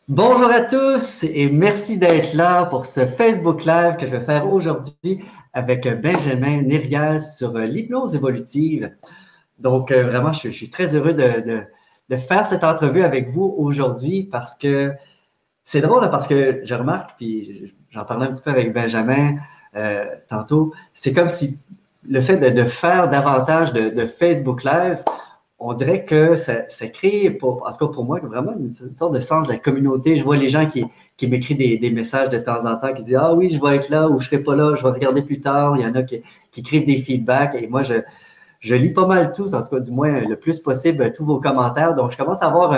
Bonjour à tous et merci d'être là pour ce Facebook Live que je vais faire aujourd'hui avec Benjamin Nérial sur l'hypnose évolutive. Donc, vraiment, je suis très heureux de faire cette entrevue avec vous aujourd'hui parce que c'est drôle, hein, parce que je remarque, puis j'en parlais un petit peu avec Benjamin tantôt, c'est comme si le fait de faire davantage de Facebook Live, on dirait que ça crée, en tout cas pour moi, vraiment une sorte de sens de la communauté. Je vois les gens qui m'écrivent des messages de temps en temps, qui disent Ah oui, je vais être là ou je serai pas là, je vais regarder plus tard. Il y en a qui écrivent des feedbacks et moi, je lis pas mal tous, en tout cas du moins le plus possible, tous vos commentaires. Donc, je commence à avoir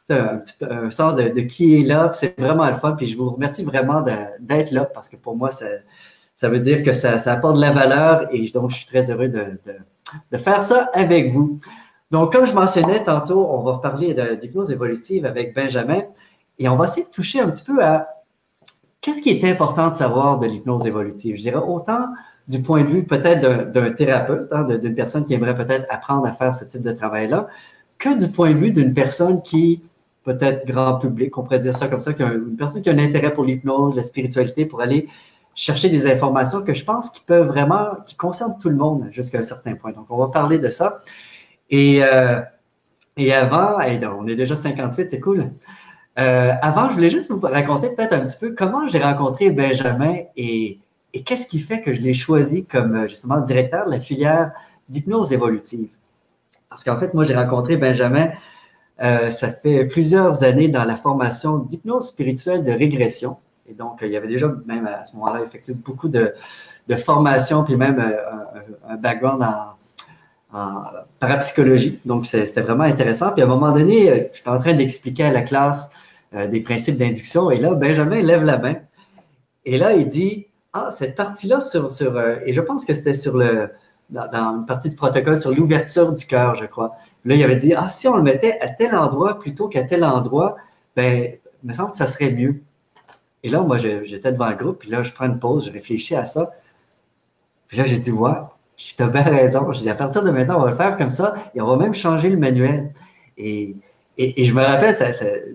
un sens de qui est là, puis c'est vraiment le fun. Puis je vous remercie vraiment d'être là parce que pour moi, ça veut dire que ça apporte de la valeur et donc je suis très heureux de faire ça avec vous. Donc, comme je mentionnais tantôt, on va parler d'hypnose évolutive avec Benjamin et on va essayer de toucher un petit peu à qu'est-ce qui est important de savoir de l'hypnose évolutive. Je dirais autant du point de vue peut-être d'un thérapeute, hein, d'une personne qui aimerait peut-être apprendre à faire ce type de travail-là, que du point de vue d'une personne qui, peut-être grand public, on pourrait dire ça comme ça, une personne qui a un intérêt pour l'hypnose, la spiritualité, pour aller chercher des informations que je pense qui peuvent vraiment, qui concernent tout le monde jusqu'à un certain point. Donc, on va parler de ça. Et, euh, et avant, on est déjà 58, c'est cool. Avant, je voulais juste vous raconter peut-être un petit peu comment j'ai rencontré Benjamin et qu'est-ce qui fait que je l'ai choisi comme justement directeur de la filière d'hypnose évolutive. Parce qu'en fait, moi, j'ai rencontré Benjamin, ça fait plusieurs années dans la formation d'hypnose spirituelle de régression. Et donc, il y avait déjà, même à ce moment-là, effectué beaucoup de formations, puis même un background en parapsychologie. Donc, c'était vraiment intéressant. Puis à un moment donné, je suis en train d'expliquer à la classe des principes d'induction. Et là, Benjamin lève la main. Et là, il dit, ah, cette partie-là et je pense que c'était dans une partie du protocole sur l'ouverture du cœur, je crois. Là, il avait dit, ah, si on le mettait à tel endroit plutôt qu'à tel endroit, ben, il me semble que ça serait mieux. Et là, moi, j'étais devant le groupe, puis là, je prends une pause, je réfléchis à ça. Puis là, j'ai dit, ouais, tu as bien raison. J'ai dit, à partir de maintenant, on va le faire comme ça et on va même changer le manuel. Et, et je me rappelle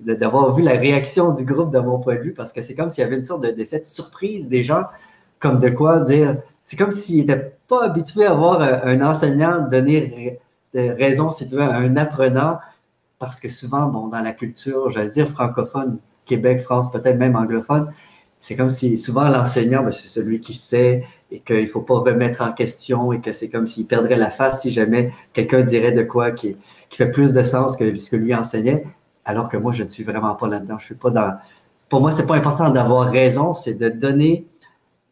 d'avoir vu la réaction du groupe de mon point de vue parce que c'est comme s'il y avait une sorte d'effet de surprise des gens, comme de quoi dire, c'est comme s'ils n'étaient pas habitués à voir un enseignant donner raison, si tu veux, à un apprenant parce que souvent, bon, dans la culture, j'allais dire francophone, Québec, France, peut-être même anglophone, c'est comme si souvent l'enseignant, ben, c'est celui qui sait et qu'il ne faut pas remettre en question et que c'est comme s'il perdrait la face si jamais quelqu'un dirait de quoi qui fait plus de sens que ce que lui enseignait, alors que moi, je ne suis vraiment pas là-dedans. Je suis pas dans. Pour moi, c'est pas important d'avoir raison, c'est de donner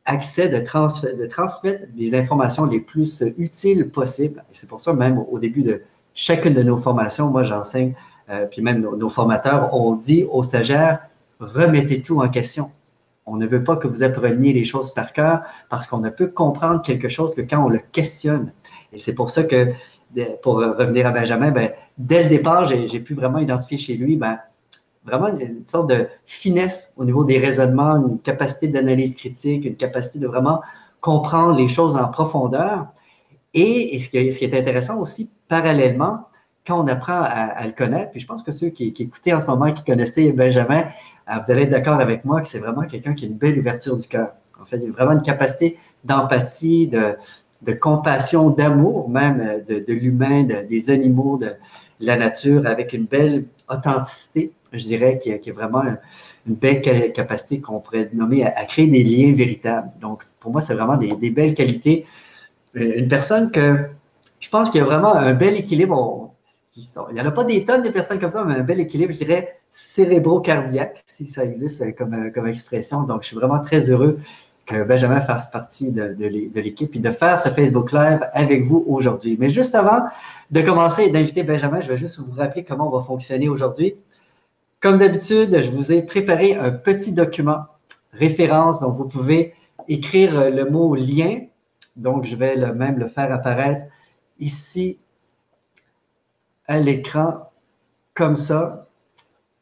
accès, de transmettre des informations les plus utiles possibles. Et c'est pour ça, même au début de chacune de nos formations, moi, j'enseigne, puis même nos formateurs, on dit aux stagiaires, remettez tout en question. On ne veut pas que vous appreniez les choses par cœur parce qu'on ne peut comprendre quelque chose que quand on le questionne. Et c'est pour ça que, pour revenir à Benjamin, ben, dès le départ, j'ai pu vraiment identifier chez lui ben, vraiment une sorte de finesse au niveau des raisonnements, une capacité d'analyse critique, une capacité de vraiment comprendre les choses en profondeur. Et ce qui est intéressant aussi, parallèlement, quand on apprend à le connaître, puis je pense que ceux qui écoutaient en ce moment, qui connaissaient Benjamin, vous allez être d'accord avec moi que c'est vraiment quelqu'un qui a une belle ouverture du cœur. En fait, il a vraiment une capacité d'empathie, de compassion, d'amour même de l'humain, des animaux, de la nature, avec une belle authenticité, je dirais, qui a vraiment une belle capacité qu'on pourrait nommer à créer des liens véritables. Donc, pour moi, c'est vraiment des belles qualités. Une personne que je pense qu'il y a vraiment un bel équilibre. Il n'y en a pas des tonnes de personnes comme ça, mais un bel équilibre, je dirais, cérébro-cardiaque, si ça existe comme expression. Donc, je suis vraiment très heureux que Benjamin fasse partie de l'équipe et de faire ce Facebook Live avec vous aujourd'hui. Mais juste avant de commencer et d'inviter Benjamin, je vais juste vous rappeler comment on va fonctionner aujourd'hui. Comme d'habitude, je vous ai préparé un petit document référence, donc vous pouvez écrire le mot lien. Donc, je vais même le faire apparaître ici à l'écran, comme ça.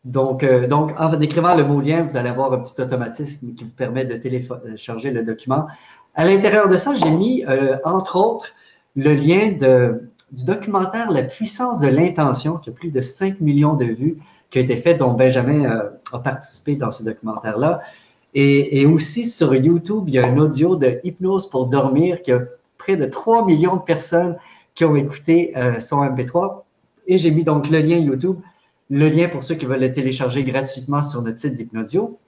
Donc, en écrivant le mot lien, vous allez avoir un petit automatisme qui vous permet de télécharger le document. À l'intérieur de ça, j'ai mis, entre autres, le lien du documentaire La puissance de l'intention, qui a plus de 5 millions de vues, qui a été fait, dont Benjamin a participé dans ce documentaire-là. Et aussi sur YouTube, il y a un audio de Hypnose pour dormir qui a près de 3 millions de personnes qui ont écouté son MP3. Et j'ai mis donc le lien YouTube, le lien pour ceux qui veulent le télécharger gratuitement sur notre site d'Hypnodio.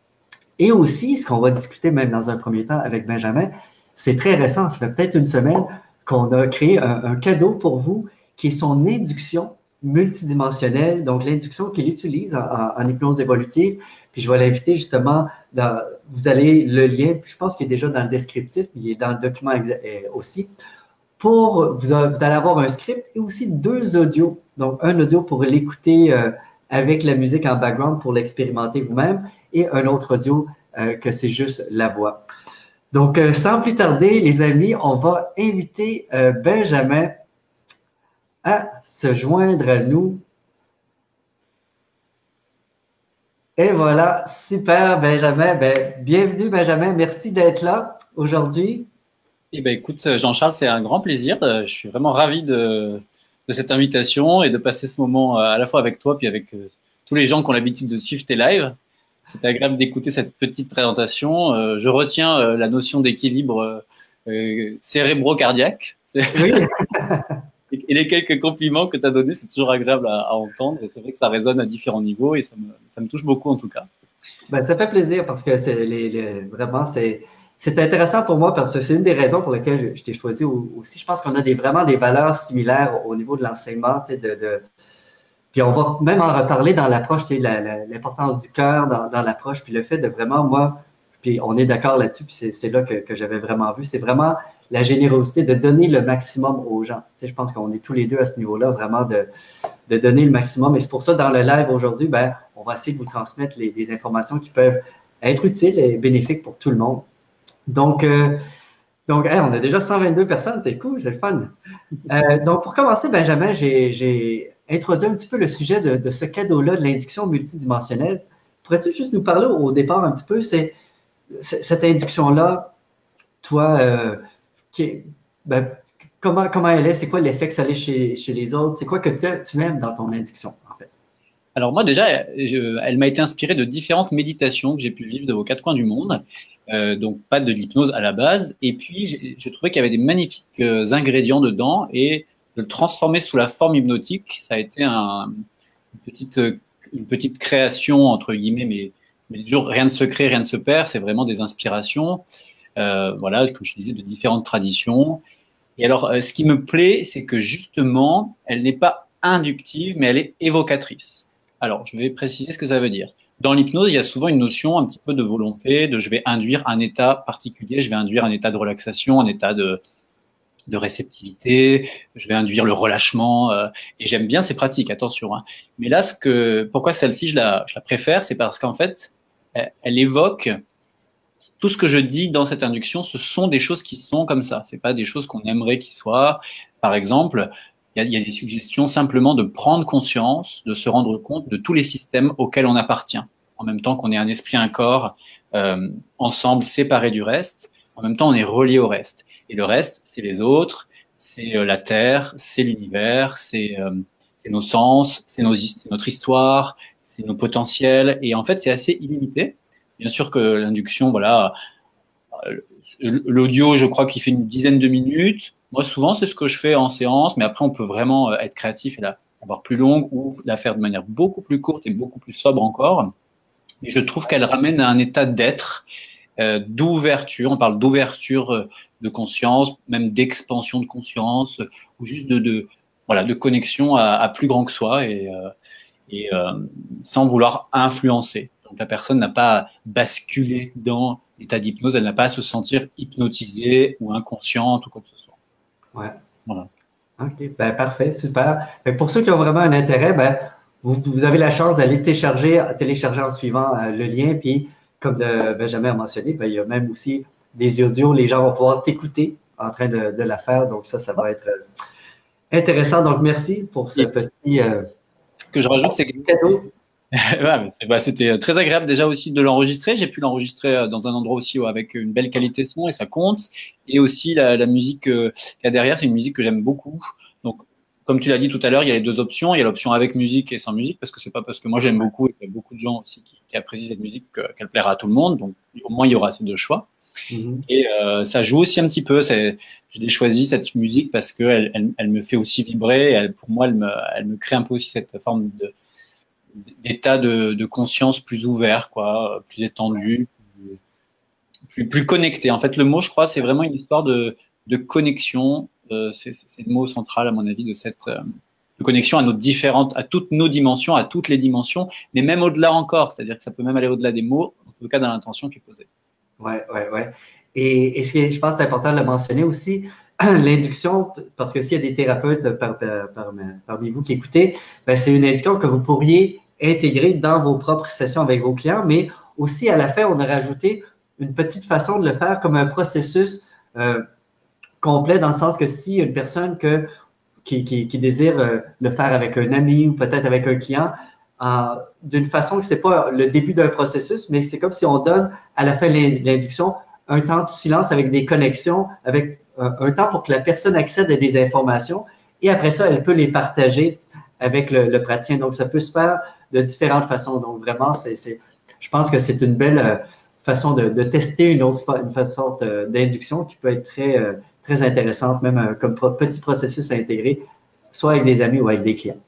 Et aussi, ce qu'on va discuter même dans un premier temps avec Benjamin, c'est très récent, ça fait peut-être une semaine qu'on a créé un cadeau pour vous qui est son induction multidimensionnelle, donc l'induction qu'il utilise en hypnose évolutive. Puis je vais l'inviter justement, vous allez le lien, je pense qu'il est déjà dans le descriptif, il est dans le document aussi. Vous allez avoir un script et aussi 2 audios. Donc, un audio pour l'écouter avec la musique en background pour l'expérimenter vous-même et un autre audio que c'est juste la voix. Donc, sans plus tarder, les amis, on va inviter Benjamin à se joindre à nous. Et voilà, super, Benjamin. Bienvenue, Benjamin. Merci d'être là aujourd'hui. Eh ben, écoute, Jean-Charles, c'est un grand plaisir. Je suis vraiment ravi de cette invitation et de passer ce moment à la fois avec toi puis avec tous les gens qui ont l'habitude de suivre tes lives. C'est agréable d'écouter cette petite présentation. Je retiens la notion d'équilibre cérébro-cardiaque. Oui. Et les quelques compliments que tu as donnés, c'est toujours agréable à entendre. Et c'est vrai que ça résonne à différents niveaux et ça me touche beaucoup en tout cas. Ça fait plaisir parce que vraiment, c'est intéressant pour moi parce que c'est une des raisons pour lesquelles je t'ai choisi aussi. Je pense qu'on a vraiment des valeurs similaires au niveau de l'enseignement, tu sais, puis on va même en reparler dans l'approche, tu sais, l'importance du cœur dans l'approche, puis le fait de vraiment, moi, puis on est d'accord là-dessus, puis c'est là que j'avais vraiment vu, c'est vraiment la générosité de donner le maximum aux gens. Tu sais, je pense qu'on est tous les deux à ce niveau-là, vraiment de donner le maximum. Et c'est pour ça, dans le live aujourd'hui, on va essayer de vous transmettre des informations qui peuvent être utiles et bénéfiques pour tout le monde. Donc, on a déjà 122 personnes, c'est cool, c'est le fun. Donc, pour commencer, Benjamin, j'ai introduit un petit peu le sujet de ce cadeau-là, de l'induction multidimensionnelle. Pourrais-tu juste nous parler au départ un petit peu, cette induction-là, toi, comment elle est, c'est quoi l'effet que ça a chez les autres, c'est quoi que tu aimes dans ton induction, en fait? Alors moi déjà, elle m'a été inspirée de différentes méditations que j'ai pu vivre de vos 4 coins du monde, donc pas de l'hypnose à la base. Et puis j'ai trouvé qu'il y avait des magnifiques ingrédients dedans et de le transformer sous la forme hypnotique, ça a été une petite création entre guillemets, mais toujours rien de se crée, rien ne se perd. C'est vraiment des inspirations, voilà, comme je disais, de différentes traditions. Et alors, ce qui me plaît, c'est que justement, elle n'est pas inductive, mais elle est évocatrice. Alors, je vais préciser ce que ça veut dire. Dans l'hypnose, il y a souvent une notion un petit peu de volonté, de je vais induire un état particulier, je vais induire un état de relaxation, un état de réceptivité, je vais induire le relâchement, et j'aime bien ces pratiques, attention. Hein. Mais là, pourquoi celle-ci, je la préfère, c'est parce qu'en fait, elle évoque tout ce que je dis dans cette induction, ce sont des choses qui sont comme ça. C'est pas des choses qu'on aimerait qu'ils soient. Par exemple, il y a des suggestions simplement de prendre conscience, de se rendre compte de tous les systèmes auxquels on appartient. En même temps qu'on est un esprit, un corps, ensemble, séparés du reste. En même temps, on est relié au reste. Et le reste, c'est les autres, c'est la Terre, c'est l'univers, c'est nos sens, c'est notre histoire, c'est nos potentiels. Et en fait, c'est assez illimité. Bien sûr que l'induction, voilà, l'audio, je crois qu'il fait une dizaine de minutes. Moi, souvent, c'est ce que je fais en séance, mais après, on peut vraiment être créatif et la avoir plus longue ou la faire de manière beaucoup plus courte et beaucoup plus sobre encore. Et je trouve qu'elle ramène à un état d'être, d'ouverture. On parle d'ouverture de conscience, même d'expansion de conscience, ou juste de connexion à plus grand que soi et sans vouloir influencer. Donc la personne n'a pas à basculer dans l'état d'hypnose, elle n'a pas à se sentir hypnotisée ou inconsciente ou quoi que ce soit. Ouais. Voilà. OK, parfait, super. Pour ceux qui ont vraiment un intérêt, vous avez la chance d'aller télécharger en suivant le lien. Puis, comme Benjamin a mentionné, il y a même aussi des audios. Les gens vont pouvoir t'écouter en train de la faire. Donc, ça va être intéressant. Donc, merci pour ce petit que je rajoute, c'est cadeau. C'était très agréable déjà aussi de l'enregistrer. J'ai pu l'enregistrer dans un endroit aussi avec une belle qualité de son et ça compte. Et aussi la musique qu'il y a derrière, c'est une musique que j'aime beaucoup. Donc, comme tu l'as dit tout à l'heure, il y a les deux options. Il y a l'option avec musique et sans musique, parce que c'est pas parce que moi j'aime beaucoup et qu'il y a beaucoup de gens aussi qui apprécient cette musique qu'elle plaira à tout le monde. Donc, au moins, il y aura ces deux choix. Et ça joue aussi un petit peu. J'ai choisi cette musique parce que elle me fait aussi vibrer. Pour moi, elle me crée un peu aussi cette forme d'état de conscience plus ouvert, quoi, plus étendu, plus connecté. En fait, le mot, je crois, c'est vraiment une histoire de connexion. C'est le mot central, à mon avis, de connexion à toutes nos dimensions, à toutes les dimensions, mais même au-delà encore. C'est-à-dire que ça peut même aller au-delà des mots, en tout cas dans l'intention qui est posée. Ouais, ouais, ouais. Et ce qui je pense que c'est important de le mentionner aussi, l'induction, parce que s'il y a des thérapeutes parmi vous qui écoutez, ben c'est une induction que vous pourriez intégrer dans vos propres sessions avec vos clients, mais aussi à la fin, on a rajouté une petite façon de le faire comme un processus complet, dans le sens que si une personne qui désire le faire avec un ami ou peut-être avec un client, d'une façon que ce n'est pas le début d'un processus, mais c'est comme si on donne à la fin de l'induction un temps de silence avec des connexions, avec un temps pour que la personne accède à des informations et après ça, elle peut les partager avec le praticien. Donc, ça peut se faire de différentes façons. Donc, vraiment, je pense que c'est une belle façon de tester une façon d'induction qui peut être très intéressante, même comme petit processus à intégrer, soit avec des amis ou avec des clients.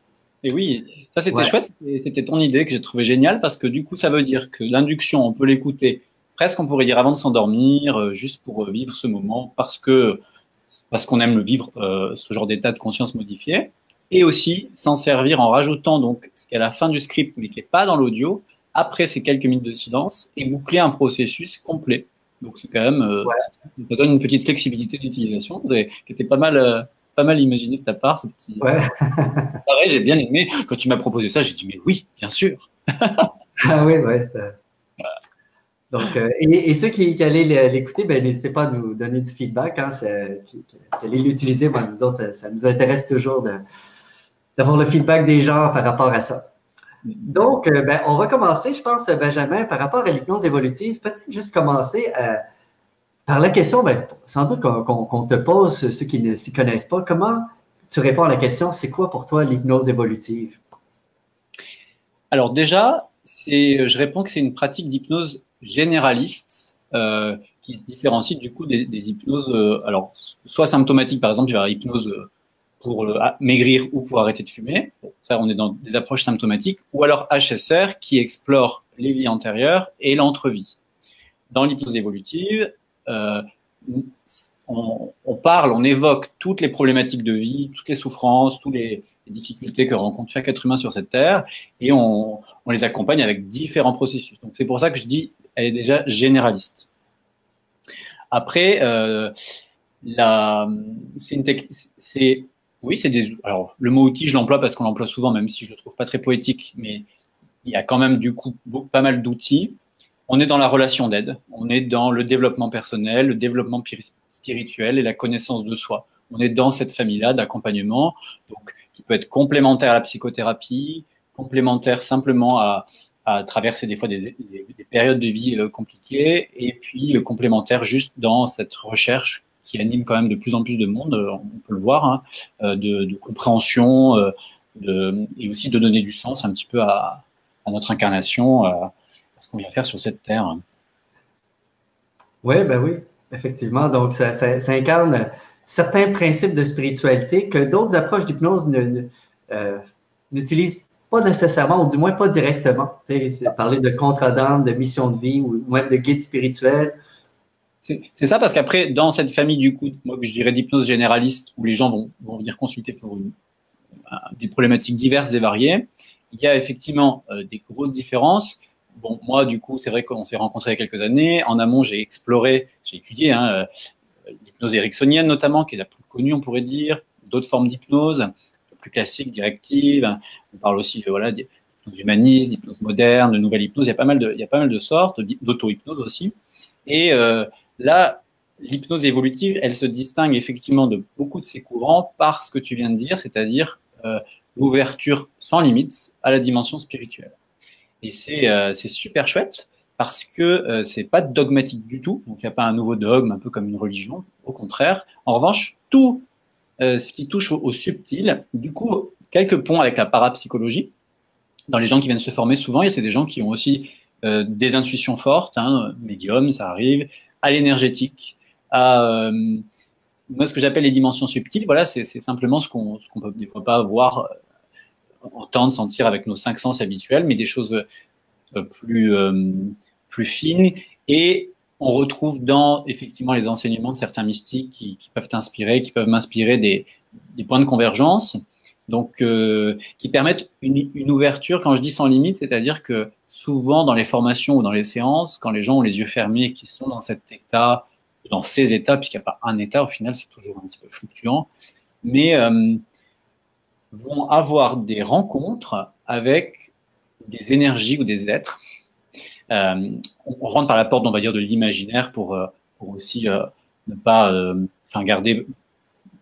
Et oui, ça c'était Ouais. chouette, c'était ton idée que j'ai trouvé géniale parce que du coup ça veut dire que l'induction, on peut l'écouter presque on pourrait dire avant de s'endormir, juste pour vivre ce moment parce qu'on aime le vivre ce genre d'état de conscience modifié, et aussi s'en servir en rajoutant donc ce qui est à la fin du script mais qui n'est pas dans l'audio, après ces quelques minutes de silence et boucler un processus complet. Donc c'est quand même Ouais. ça donne une petite flexibilité d'utilisation qui était pas mal imaginé de ta part, ce petit. Ouais. Pareil, j'ai bien aimé. Quand tu m'as proposé ça, j'ai dit, mais oui, bien sûr. Ah oui, ouais. Donc, et ceux qui allaient l'écouter, ben, n'hésitez pas à nous donner du feedback, hein, qui allaient l'utiliser. Ben, nous autres, ça nous intéresse toujours d'avoir le feedback des gens par rapport à ça. Donc, ben, on va commencer, je pense, Benjamin, par rapport à l'hypnose évolutive. Peut-être juste commencer par la question, ben, sans doute qu'on te pose, ceux qui ne s'y connaissent pas, comment tu réponds à la question, c'est quoi pour toi l'hypnose évolutive? Alors déjà, je réponds que c'est une pratique d'hypnose généraliste qui se différencie du coup des hypnoses, alors soit symptomatiques, par exemple, il y a hypnose pour maigrir ou pour arrêter de fumer. Bon, ça, on est dans des approches symptomatiques. Ou alors HSR qui explore les vies antérieures et l'entrevie. Dans l'hypnose évolutive, on évoque toutes les problématiques de vie, toutes les souffrances, toutes les difficultés que rencontre chaque être humain sur cette terre, et on les accompagne avec différents processus. Donc c'est pour ça que je dis, elle est déjà généraliste. Après, alors le mot outil, je l'emploie parce qu'on l'emploie souvent, même si je le trouve pas très poétique, mais il y a quand même du coup pas mal d'outils. On est dans la relation d'aide, on est dans le développement personnel, le développement spirituel et la connaissance de soi. On est dans cette famille-là d'accompagnement, donc qui peut être complémentaire à la psychothérapie, complémentaire simplement à traverser des fois des périodes de vie compliquées, et puis complémentaire juste dans cette recherche qui anime quand même de plus en plus de monde, on peut le voir, hein, de compréhension et aussi de donner du sens un petit peu à notre incarnation, à ce qu'on vient faire sur cette terre. Oui, ben oui, effectivement. Donc, ça incarne certains principes de spiritualité que d'autres approches d'hypnose n'utilisent pas nécessairement, ou du moins pas directement. Tu sais, parler de contre-âme, de mission de vie, ou même de guide spirituel. C'est ça, parce qu'après, dans cette famille, du coup, moi, je dirais d'hypnose généraliste, où les gens vont venir consulter pour des problématiques diverses et variées, il y a effectivement des grosses différences. Bon, moi, du coup, c'est vrai qu'on s'est rencontrés il y a quelques années. En amont, j'ai étudié l'hypnose ericksonienne notamment, qui est la plus connue, on pourrait dire, d'autres formes d'hypnose, plus classiques, directives. On parle aussi d'hypnose humaniste, d'hypnose moderne, de nouvelle hypnose. Il y a pas mal de sortes, d'auto-hypnose aussi. Et là, l'hypnose évolutive, elle se distingue effectivement de beaucoup de ces courants par ce que tu viens de dire, c'est-à-dire l'ouverture sans limite à la dimension spirituelle. Et c'est super chouette parce que c'est pas dogmatique du tout, donc il n'y a pas un nouveau dogme, un peu comme une religion, au contraire. En revanche, tout ce qui touche au subtil. Du coup, quelques ponts avec la parapsychologie. Dans les gens qui viennent se former, souvent, c'est des gens qui ont aussi des intuitions fortes, hein, médium, ça arrive, à l'énergétique, à moi, ce que j'appelle les dimensions subtiles. Voilà, c'est simplement ce qu'on peut des fois pas voir, entendre, sentir avec nos 5 sens habituels, mais des choses plus fines. Et on retrouve dans effectivement les enseignements de certains mystiques qui peuvent t'inspirer, qui peuvent m'inspirer des points de convergence. Donc, qui permettent une ouverture, quand je dis sans limite, c'est-à-dire que souvent dans les formations ou dans les séances, quand les gens ont les yeux fermés et qui sont dans cet état, dans ces états, puisqu'il n'y a pas un état, au final, c'est toujours un petit peu fluctuant, mais vont avoir des rencontres avec des énergies ou des êtres. On rentre par la porte, on va dire, de l'imaginaire pour aussi ne pas garder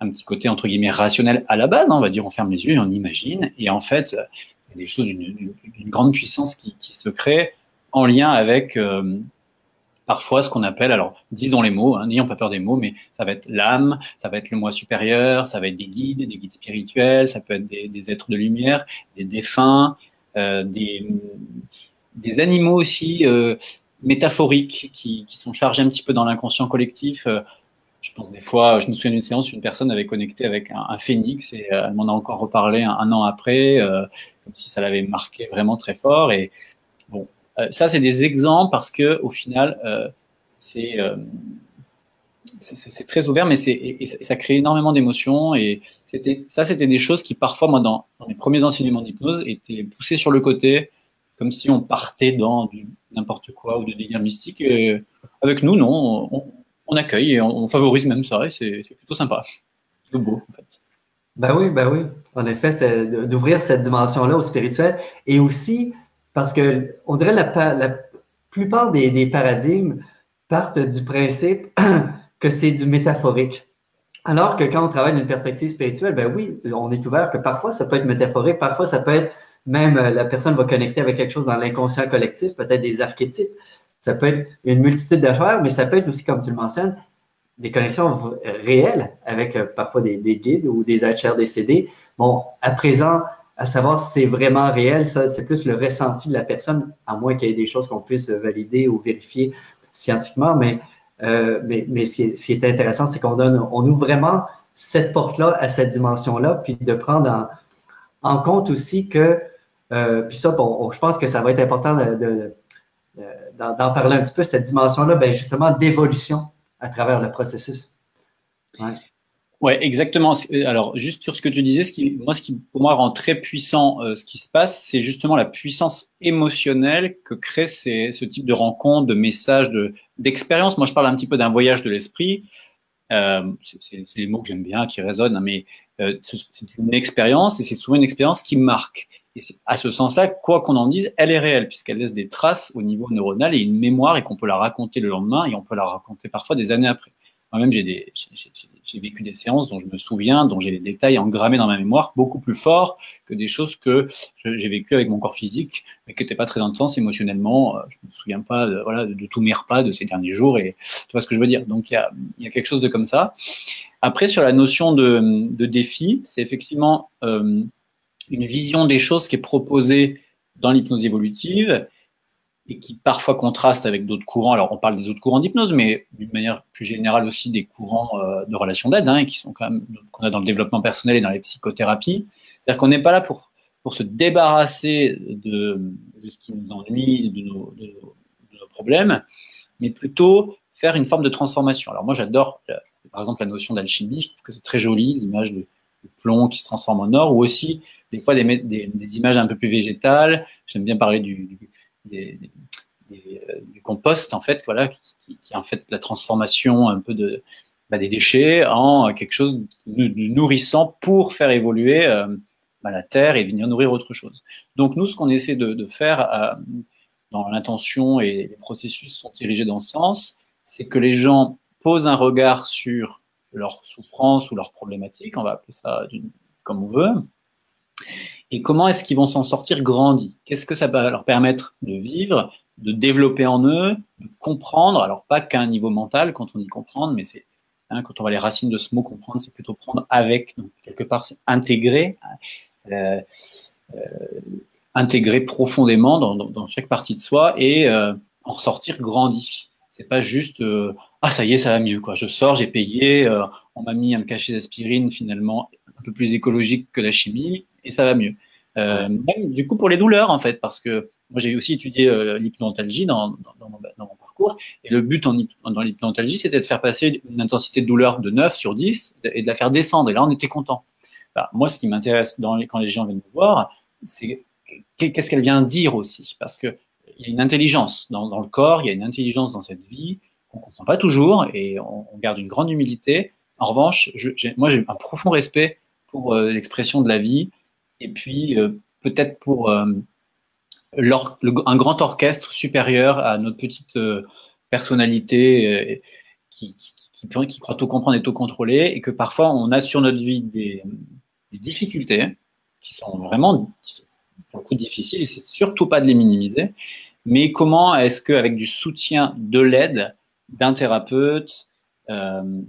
un petit côté, entre guillemets, rationnel à la base, hein, on va dire, on ferme les yeux et on imagine, et en fait, il y a des choses d'une grande puissance qui se créent en lien avec parfois ce qu'on appelle, alors disons les mots, hein, n'ayons pas peur des mots, mais ça va être l'âme, ça va être le moi supérieur, ça va être des guides spirituels, ça peut être des êtres de lumière, des défunts, des animaux aussi métaphoriques qui sont chargés un petit peu dans l'inconscient collectif. Je pense des fois, je me souviens d'une séance où une personne avait connecté avec un phénix et elle m'en a encore reparlé un an après, comme si ça l'avait marqué vraiment très fort. Et bon, ça c'est des exemples parce que au final, c'est très ouvert, mais ça crée énormément d'émotions. Et c'était des choses qui parfois, moi, dans mes premiers enseignements d'hypnose, étaient poussées sur le côté, comme si on partait dans du n'importe quoi ou de délire mystique. Et avec nous, non. On accueille et on favorise même ça, et c'est plutôt sympa. C'est beau, en fait. Ben oui. En effet, c'est d'ouvrir cette dimension-là au spirituel. Et aussi, parce que on dirait la plupart des paradigmes partent du principe que c'est du métaphorique. Alors que quand on travaille d'une perspective spirituelle, ben oui, on est ouvert que parfois ça peut être métaphorique, parfois ça peut être même la personne va connecter avec quelque chose dans l'inconscient collectif, peut-être des archétypes. Ça peut être une multitude d'affaires, mais ça peut être aussi, comme tu le mentionnes, des connexions réelles avec parfois des guides ou des êtres chers décédés. Bon, à présent, à savoir si c'est vraiment réel, ça, c'est plus le ressenti de la personne, à moins qu'il y ait des choses qu'on puisse valider ou vérifier scientifiquement. Mais ce qui est intéressant, c'est on ouvre vraiment cette porte-là à cette dimension-là, puis de prendre en compte aussi que, puis ça, bon, je pense que ça va être important d'en parler un petit peu, cette dimension-là, ben justement, d'évolution à travers le processus. Ouais. Ouais, exactement. Alors, juste sur ce que tu disais, ce qui pour moi rend très puissant ce qui se passe, c'est justement la puissance émotionnelle que crée ce type de rencontre, de messages, d'expérience. Moi, je parle un petit peu d'un voyage de l'esprit. C'est les mots que j'aime bien, qui résonnent, hein, mais c'est une expérience et c'est souvent une expérience qui marque. Et à ce sens-là, quoi qu'on en dise, elle est réelle puisqu'elle laisse des traces au niveau neuronal et une mémoire et qu'on peut la raconter le lendemain et on peut la raconter parfois des années après. Moi-même, j'ai vécu des séances dont je me souviens, dont j'ai les détails engrammés dans ma mémoire, beaucoup plus forts que des choses que j'ai vécues avec mon corps physique, mais qui n'étaient pas très intenses émotionnellement. Je me souviens pas de tous mes repas de ces derniers jours, et tu vois ce que je veux dire. Donc, il y a quelque chose de comme ça. Après, sur la notion de défi, c'est effectivement une vision des choses qui est proposée dans l'hypnose évolutive, et qui parfois contraste avec d'autres courants. Alors, on parle des autres courants d'hypnose, mais d'une manière plus générale aussi des courants de relations d'aide, hein, qui sont quand même qu'on a dans le développement personnel et dans les psychothérapies. C'est-à-dire qu'on n'est pas là pour se débarrasser de ce qui nous ennuie, de nos problèmes, mais plutôt faire une forme de transformation. Alors moi, j'adore, par exemple, la notion d'alchimie. Je trouve que c'est très joli, l'image de plomb qui se transforme en or, ou aussi des fois des images un peu plus végétales. J'aime bien parler du compost, en fait, voilà, qui est en fait la transformation un peu des déchets en quelque chose de nourrissant pour faire évoluer la terre et venir nourrir autre chose. Donc nous, ce qu'on essaie de faire dans l'intention, et les processus sont dirigés dans ce sens, c'est que les gens posent un regard sur leur souffrance ou leur problématique, on va appeler ça comme on veut, et comment est-ce qu'ils vont s'en sortir grandis? Qu'est-ce que ça va leur permettre de vivre, de développer en eux, de comprendre, alors pas qu'à un niveau mental quand on dit comprendre, mais c'est Hein, quand on va les racines de ce mot comprendre, c'est plutôt prendre avec, donc quelque part c'est intégrer, euh, intégrer profondément dans chaque partie de soi et en ressortir grandi. C'est pas juste ah ça y est, ça va mieux quoi. Je sors, j'ai payé, on m'a mis un cachet d'aspirine finalement un peu plus écologique que la chimie et ça va mieux. Même du coup pour les douleurs en fait, parce que moi j'ai aussi étudié l'hypnoantalgie dans mon parcours et le but dans l'hypnoantalgie c'était de faire passer une intensité de douleur de 9 sur 10 et de la faire descendre et là on était content. Bah, moi ce qui m'intéresse quand les gens viennent me voir, c'est qu'est-ce qu'elle vient dire aussi, parce que il y a une intelligence dans le corps, il y a une intelligence dans cette vie qu'on ne comprend pas toujours et on garde une grande humilité. En revanche, moi j'ai un profond respect pour l'expression de la vie et puis peut-être pour un grand orchestre supérieur à notre petite personnalité qui croit tout comprendre et tout contrôler et que parfois on a sur notre vie des difficultés qui sont vraiment pour le coup difficiles et c'est surtout pas de les minimiser. Mais comment est-ce qu'avec du soutien, de l'aide d'un thérapeute, on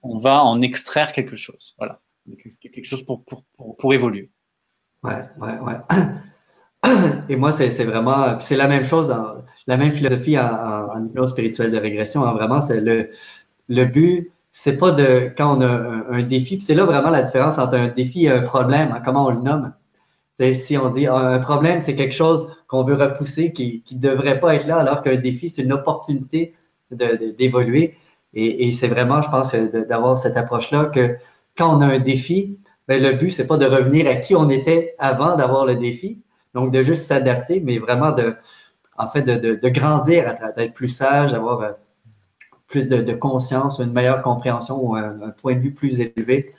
va en extraire quelque chose, voilà, quelque chose pour évoluer. Ouais. Et moi, c'est vraiment, c'est la même chose, la même philosophie en hypnose spirituelle de régression. Hein, vraiment, c'est le but, c'est pas de quand on a un défi, puis c'est là vraiment la différence entre un défi et un problème, hein, comment on le nomme. T'sais, si on dit un problème, c'est quelque chose qu'on veut repousser, qui ne devrait pas être là, alors qu'un défi, c'est une opportunité d'évoluer. Et c'est vraiment, je pense, d'avoir cette approche-là que quand on a un défi, ben, le but, c'est pas de revenir à qui on était avant d'avoir le défi, donc de juste s'adapter, mais vraiment en fait, de grandir, d'être plus sage, d'avoir plus de conscience, une meilleure compréhension ou un point de vue plus élevé.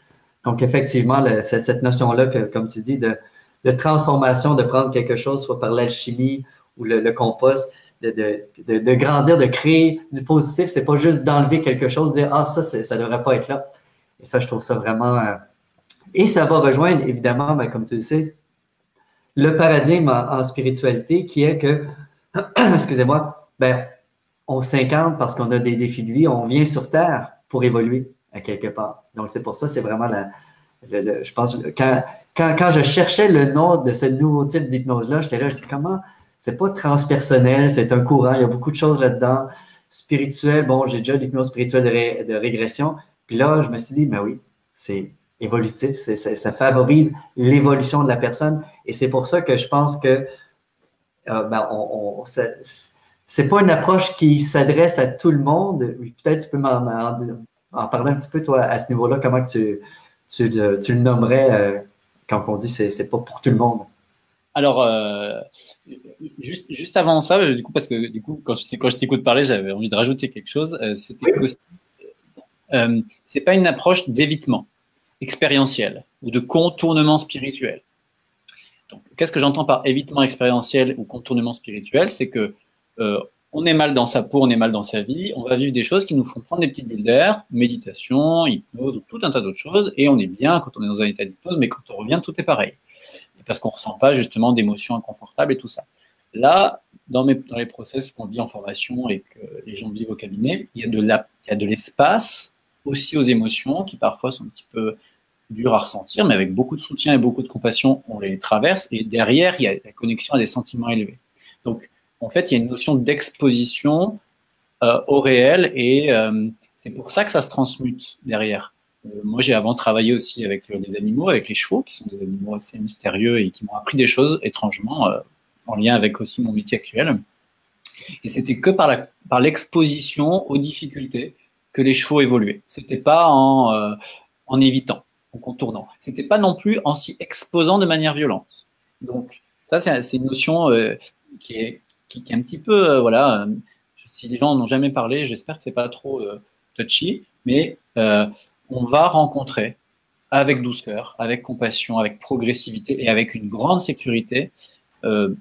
Donc, effectivement, cette notion-là, comme tu dis, de transformation, de prendre quelque chose, soit par l'alchimie ou le compost, de grandir, de créer du positif. C'est pas juste d'enlever quelque chose, de dire ah ça devrait pas être là. Et ça, je trouve ça vraiment. Et ça va rejoindre évidemment, ben, comme tu le sais, le paradigme en spiritualité qui est que, excusez-moi, ben on s'incarne parce qu'on a des défis de vie, on vient sur Terre pour évoluer à quelque part. Donc c'est pour ça, c'est vraiment je pense, quand je cherchais le nom de ce nouveau type d'hypnose-là, j'étais là, je dis comment, c'est pas transpersonnel, c'est un courant, il y a beaucoup de choses là-dedans. Spirituel, bon, j'ai déjà l'hypnose spirituelle de régression. Puis là, je me suis dit, mais oui, c'est évolutif, ça favorise l'évolution de la personne. Et c'est pour ça que je pense que ben, c'est pas une approche qui s'adresse à tout le monde. Peut-être tu peux en parler un petit peu, toi, à ce niveau-là, comment que tu le nommerais quand on dit c'est pas pour tout le monde. Alors, juste avant ça, du coup, parce que du coup, quand je t'écoute parler, j'avais envie de rajouter quelque chose. C'était que c'est pas une approche d'évitement expérientiel ou de contournement spirituel. Donc, qu'est-ce que j'entends par évitement expérientiel ou contournement spirituel? C'est que on est mal dans sa peau, on est mal dans sa vie, on va vivre des choses qui nous font prendre des petites bulles d'air, méditation, hypnose ou tout un tas d'autres choses, et on est bien quand on est dans un état d'hypnose, mais quand on revient, tout est pareil. Parce qu'on ne ressent pas justement d'émotions inconfortables et tout ça. Là, dans les process qu'on vit en formation et que les gens vivent au cabinet, il y a de l'espace aussi aux émotions qui parfois sont un petit peu dures à ressentir, mais avec beaucoup de soutien et beaucoup de compassion, on les traverse, et derrière, il y a la connexion à des sentiments élevés. Donc, en fait, il y a une notion d'exposition au réel et c'est pour ça que ça se transmute derrière. Moi, j'ai avant travaillé aussi avec les animaux, avec les chevaux, qui sont des animaux assez mystérieux et qui m'ont appris des choses étrangement en lien avec aussi mon métier actuel. Et c'était que par l'exposition aux difficultés que les chevaux évoluaient. C'était pas en évitant, en contournant. C'était pas non plus en s'y exposant de manière violente. Donc, ça, c'est une notion qui est un petit peu, voilà, si les gens n'ont jamais parlé, j'espère que c'est pas trop touchy, mais on va rencontrer avec douceur, avec compassion, avec progressivité et avec une grande sécurité nos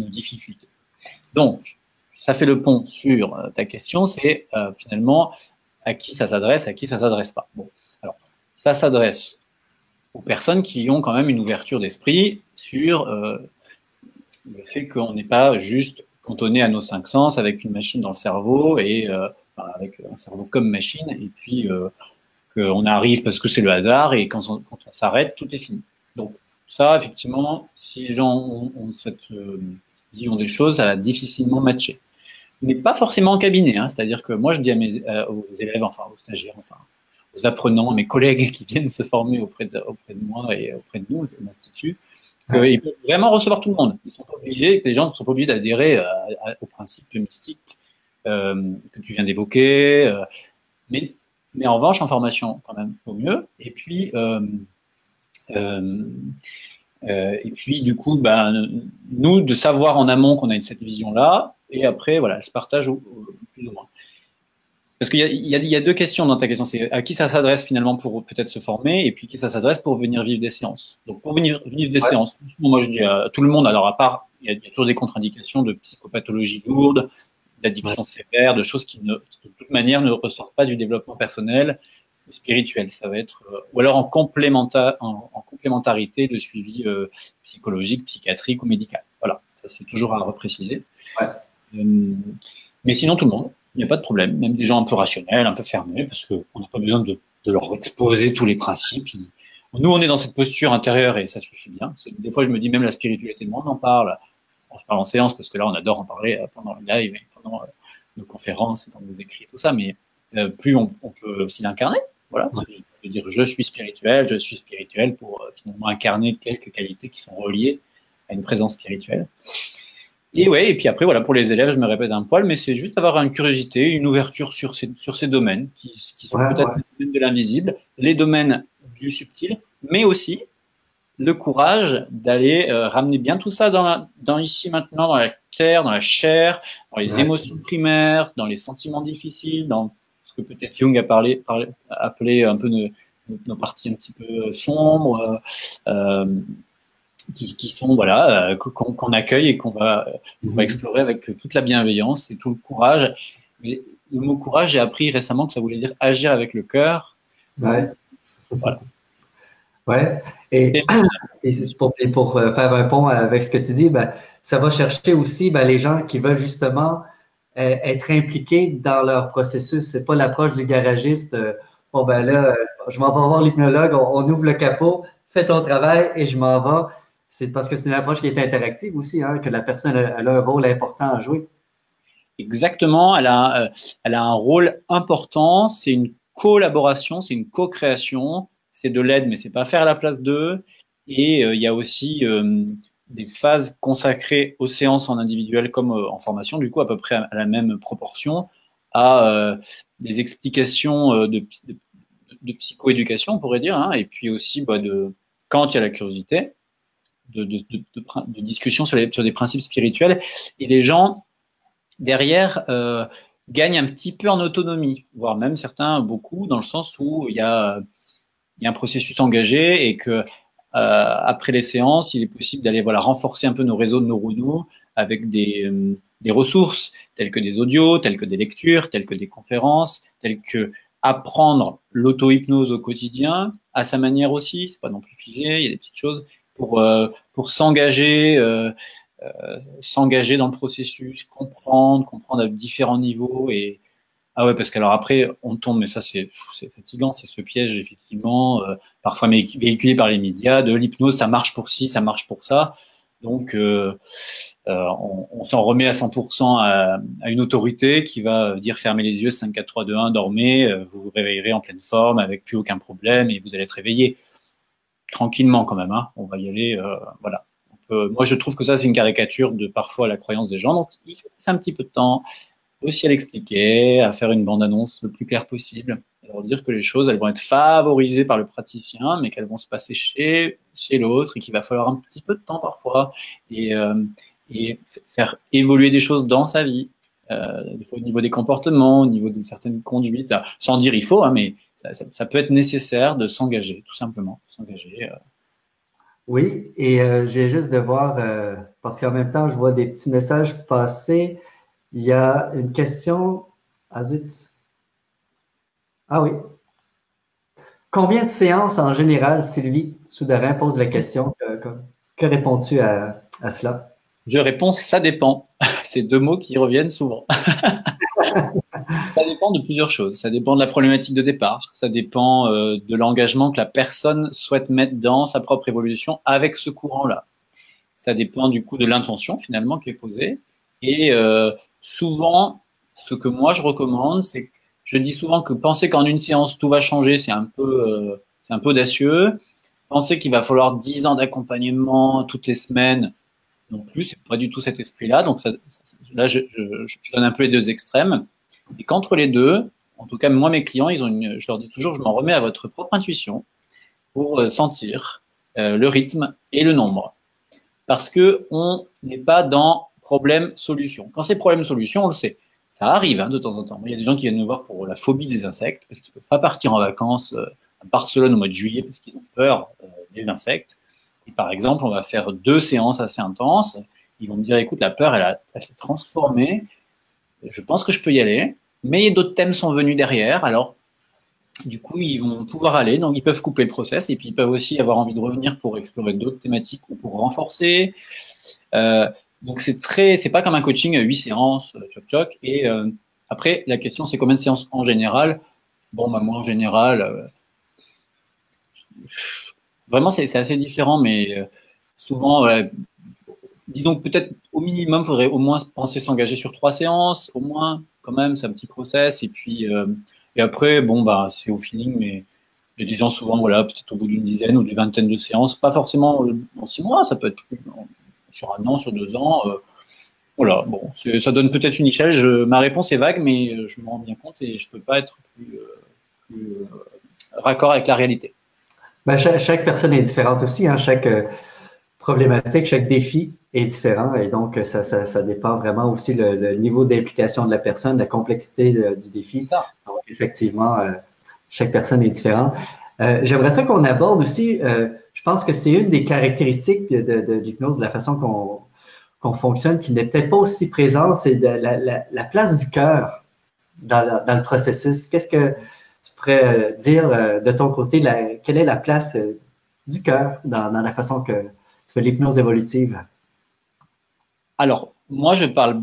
difficultés. Donc, ça fait le pont sur ta question, c'est finalement à qui ça s'adresse, à qui ça s'adresse pas. Bon, alors, ça s'adresse aux personnes qui ont quand même une ouverture d'esprit sur le fait qu'on n'est pas juste cantonné à nos cinq sens avec une machine dans le cerveau et enfin, avec un cerveau comme machine, et puis qu'on arrive parce que c'est le hasard, et quand on s'arrête, tout est fini. Donc ça, effectivement, si les gens ont cette vision des choses, ça va difficilement matcher. Mais pas forcément en cabinet, hein. C'est-à-dire que moi, je dis aux élèves, enfin aux stagiaires, enfin aux apprenants, à mes collègues qui viennent se former auprès de moi et auprès de nous, de l'Institut, qu'ils peuvent vraiment recevoir tout le monde. Ils sont pas obligés, les gens ne sont pas obligés d'adhérer au principe mystique que tu viens d'évoquer, mais en revanche, en formation, quand même, au mieux. Et puis, du coup, nous, de savoir en amont qu'on a cette vision-là, et après, voilà, elle se partage plus ou moins. Parce qu'il y a deux questions dans ta question. C'est à qui ça s'adresse finalement pour peut-être se former, et puis qui ça s'adresse pour venir vivre des séances. Donc pour venir vivre des séances, moi je dis à tout le monde, alors à part, il y a toujours des contre-indications de psychopathologie lourde, d'addiction sévère, de choses qui de toute manière ne ressortent pas du développement personnel ou spirituel. Ça va être, ou alors en complémentarité de suivi psychologique, psychiatrique ou médical. Voilà, ça c'est toujours à repréciser. Mais sinon tout le monde. Il n'y a pas de problème, même des gens un peu rationnels, un peu fermés, parce qu'on n'a pas besoin de leur exposer tous les principes. Nous, on est dans cette posture intérieure et ça suffit bien. Des fois, je me dis même la spiritualité, on en parle. On se parle en séance parce que là, on adore en parler pendant le live et pendant nos conférences et dans nos écrits et tout ça, mais plus on peut aussi l'incarner. Voilà, je veux dire, je suis spirituel pour finalement incarner quelques qualités qui sont reliées à une présence spirituelle. Et ouais, et puis après, voilà, pour les élèves, je me répète un poil, mais c'est juste avoir une curiosité, une ouverture sur ces domaines qui sont peut-être les domaines de l'invisible, les domaines du subtil, mais aussi le courage d'aller ramener bien tout ça dans ici maintenant, dans la terre, dans la chair, dans les émotions primaires, dans les sentiments difficiles, dans ce que peut-être Jung a appelé un peu nos parties un petit peu sombres, qui sont voilà qu'on accueille et qu'on va explorer avec toute la bienveillance et tout le courage. Mais le mot courage, j'ai appris récemment que ça voulait dire agir avec le cœur. Voilà. Ouais. Et pour faire un pont avec ce que tu dis, ça va chercher aussi les gens qui veulent justement être impliqués dans leur processus. C'est pas l'approche du garagiste. Bon là, je m'en vais voir l'hypnologue, on ouvre le capot, fais ton travail et je m'en vais. C'est parce que c'est une approche qui est interactive aussi, hein, que la personne elle a un rôle important à jouer. Exactement, elle a un rôle important. C'est une collaboration, c'est une co-création. C'est de l'aide, mais c'est pas faire à la place d'eux. Et il y a aussi des phases consacrées aux séances en individuel comme en formation, du coup à peu près à la même proportion, à des explications de psychoéducation, on pourrait dire, hein, et puis aussi quand il y a la curiosité, de discussion sur des principes spirituels. Et les gens, derrière, gagnent un petit peu en autonomie, voire même certains beaucoup, dans le sens où il y a un processus engagé et que après les séances, il est possible d'aller renforcer un peu nos réseaux neuronaux avec des ressources telles que des audios, telles que des lectures, telles que des conférences, telles que apprendre l'auto-hypnose au quotidien à sa manière aussi. C'est pas non plus figé, il y a des petites choses pour s'engager dans le processus, comprendre à différents niveaux. Et ah ouais, parce qu'alors après on tombe, mais ça c'est fatigant, c'est ce piège effectivement parfois véhiculé par les médias de l'hypnose, ça marche pour ci, ça marche pour ça. Donc on s'en remet à 100% à une autorité qui va dire fermez les yeux, 5, 4, 3, 2, 1, dormez, vous vous réveillerez en pleine forme avec plus aucun problème et vous allez être réveillé tranquillement quand même, hein. On va y aller, voilà. Moi, je trouve que ça, c'est une caricature de parfois la croyance des gens. Donc, il faut passer un petit peu de temps aussi à l'expliquer, à faire une bande-annonce le plus claire possible, à leur dire que les choses, elles vont être favorisées par le praticien, mais qu'elles vont se passer chez l'autre et qu'il va falloir un petit peu de temps parfois et faire évoluer des choses dans sa vie, des fois au niveau des comportements, au niveau de certaines conduites, sans dire il faut, hein, mais ça peut être nécessaire de s'engager, tout simplement, s'engager. Oui, et j'ai juste de voir, parce qu'en même temps, je vois des petits messages passer. Il y a une question. Ah zut. Ah oui. Combien de séances en général, Sylvie Soudarin pose la question. Que réponds-tu à cela? Je réponds, ça dépend. C'est deux mots qui reviennent souvent. Ça dépend de plusieurs choses. Ça dépend de la problématique de départ. Ça dépend de l'engagement que la personne souhaite mettre dans sa propre évolution avec ce courant-là. Ça dépend du coup de l'intention finalement qui est posée. Et souvent, ce que moi je recommande, c'est que je dis souvent que penser qu'en une séance tout va changer, c'est un peu audacieux. Penser qu'il va falloir 10 ans d'accompagnement toutes les semaines, non plus, c'est pas du tout cet esprit-là. Donc là, je donne un peu les deux extrêmes. Et qu'entre les deux, en tout cas, moi, mes clients, je leur dis toujours, je m'en remets à votre propre intuition pour sentir le rythme et le nombre. Parce que on n'est pas dans problème-solution. Quand c'est problème-solution, on le sait. Ça arrive de temps en temps. Il y a des gens qui viennent nous voir pour la phobie des insectes, parce qu'ils ne peuvent pas partir en vacances à Barcelone au mois de juillet, parce qu'ils ont peur des insectes. Et par exemple, on va faire 2 séances assez intenses. Ils vont me dire, écoute, la peur, elle s'est transformée. Je pense que je peux y aller. Mais d'autres thèmes sont venus derrière. Alors, du coup, ils vont pouvoir aller. Donc, ils peuvent couper le process. Et puis, ils peuvent aussi avoir envie de revenir pour explorer d'autres thématiques ou pour renforcer. Donc, c'est pas comme un coaching 8 séances, choc choc. Et après, la question, c'est combien de séances en général? Bon, bah, moi, en général, vraiment, c'est assez différent, mais souvent, disons que peut-être au minimum, il faudrait au moins penser s'engager sur 3 séances, au moins, quand même, c'est un petit process. Et puis, et après, bon, bah, c'est au feeling, mais il y a des gens souvent, voilà, peut-être au bout d'une dizaine ou d'une vingtaine de séances, pas forcément en 6 mois, ça peut être sur 1 an, sur 2 ans. Voilà, bon, ça donne peut-être une échelle. Ma réponse est vague, mais je me rends bien compte et je peux pas être plus raccord avec la réalité. Ben, chaque personne est différente aussi, hein. Chaque problématique, chaque défi est différent et donc ça dépend vraiment aussi le niveau d'implication de la personne, la complexité du défi. Ça. Donc effectivement, chaque personne est différente. J'aimerais ça qu'on aborde aussi, je pense que c'est une des caractéristiques de l'hypnose, de la façon qu'on fonctionne, qui n'est peut-être pas aussi présente, c'est la place du cœur dans le processus. Qu'est-ce que tu pourrais dire de ton côté, quelle est la place du cœur dans la façon que tu fais l'hypnose évolutive? Alors, moi, je parle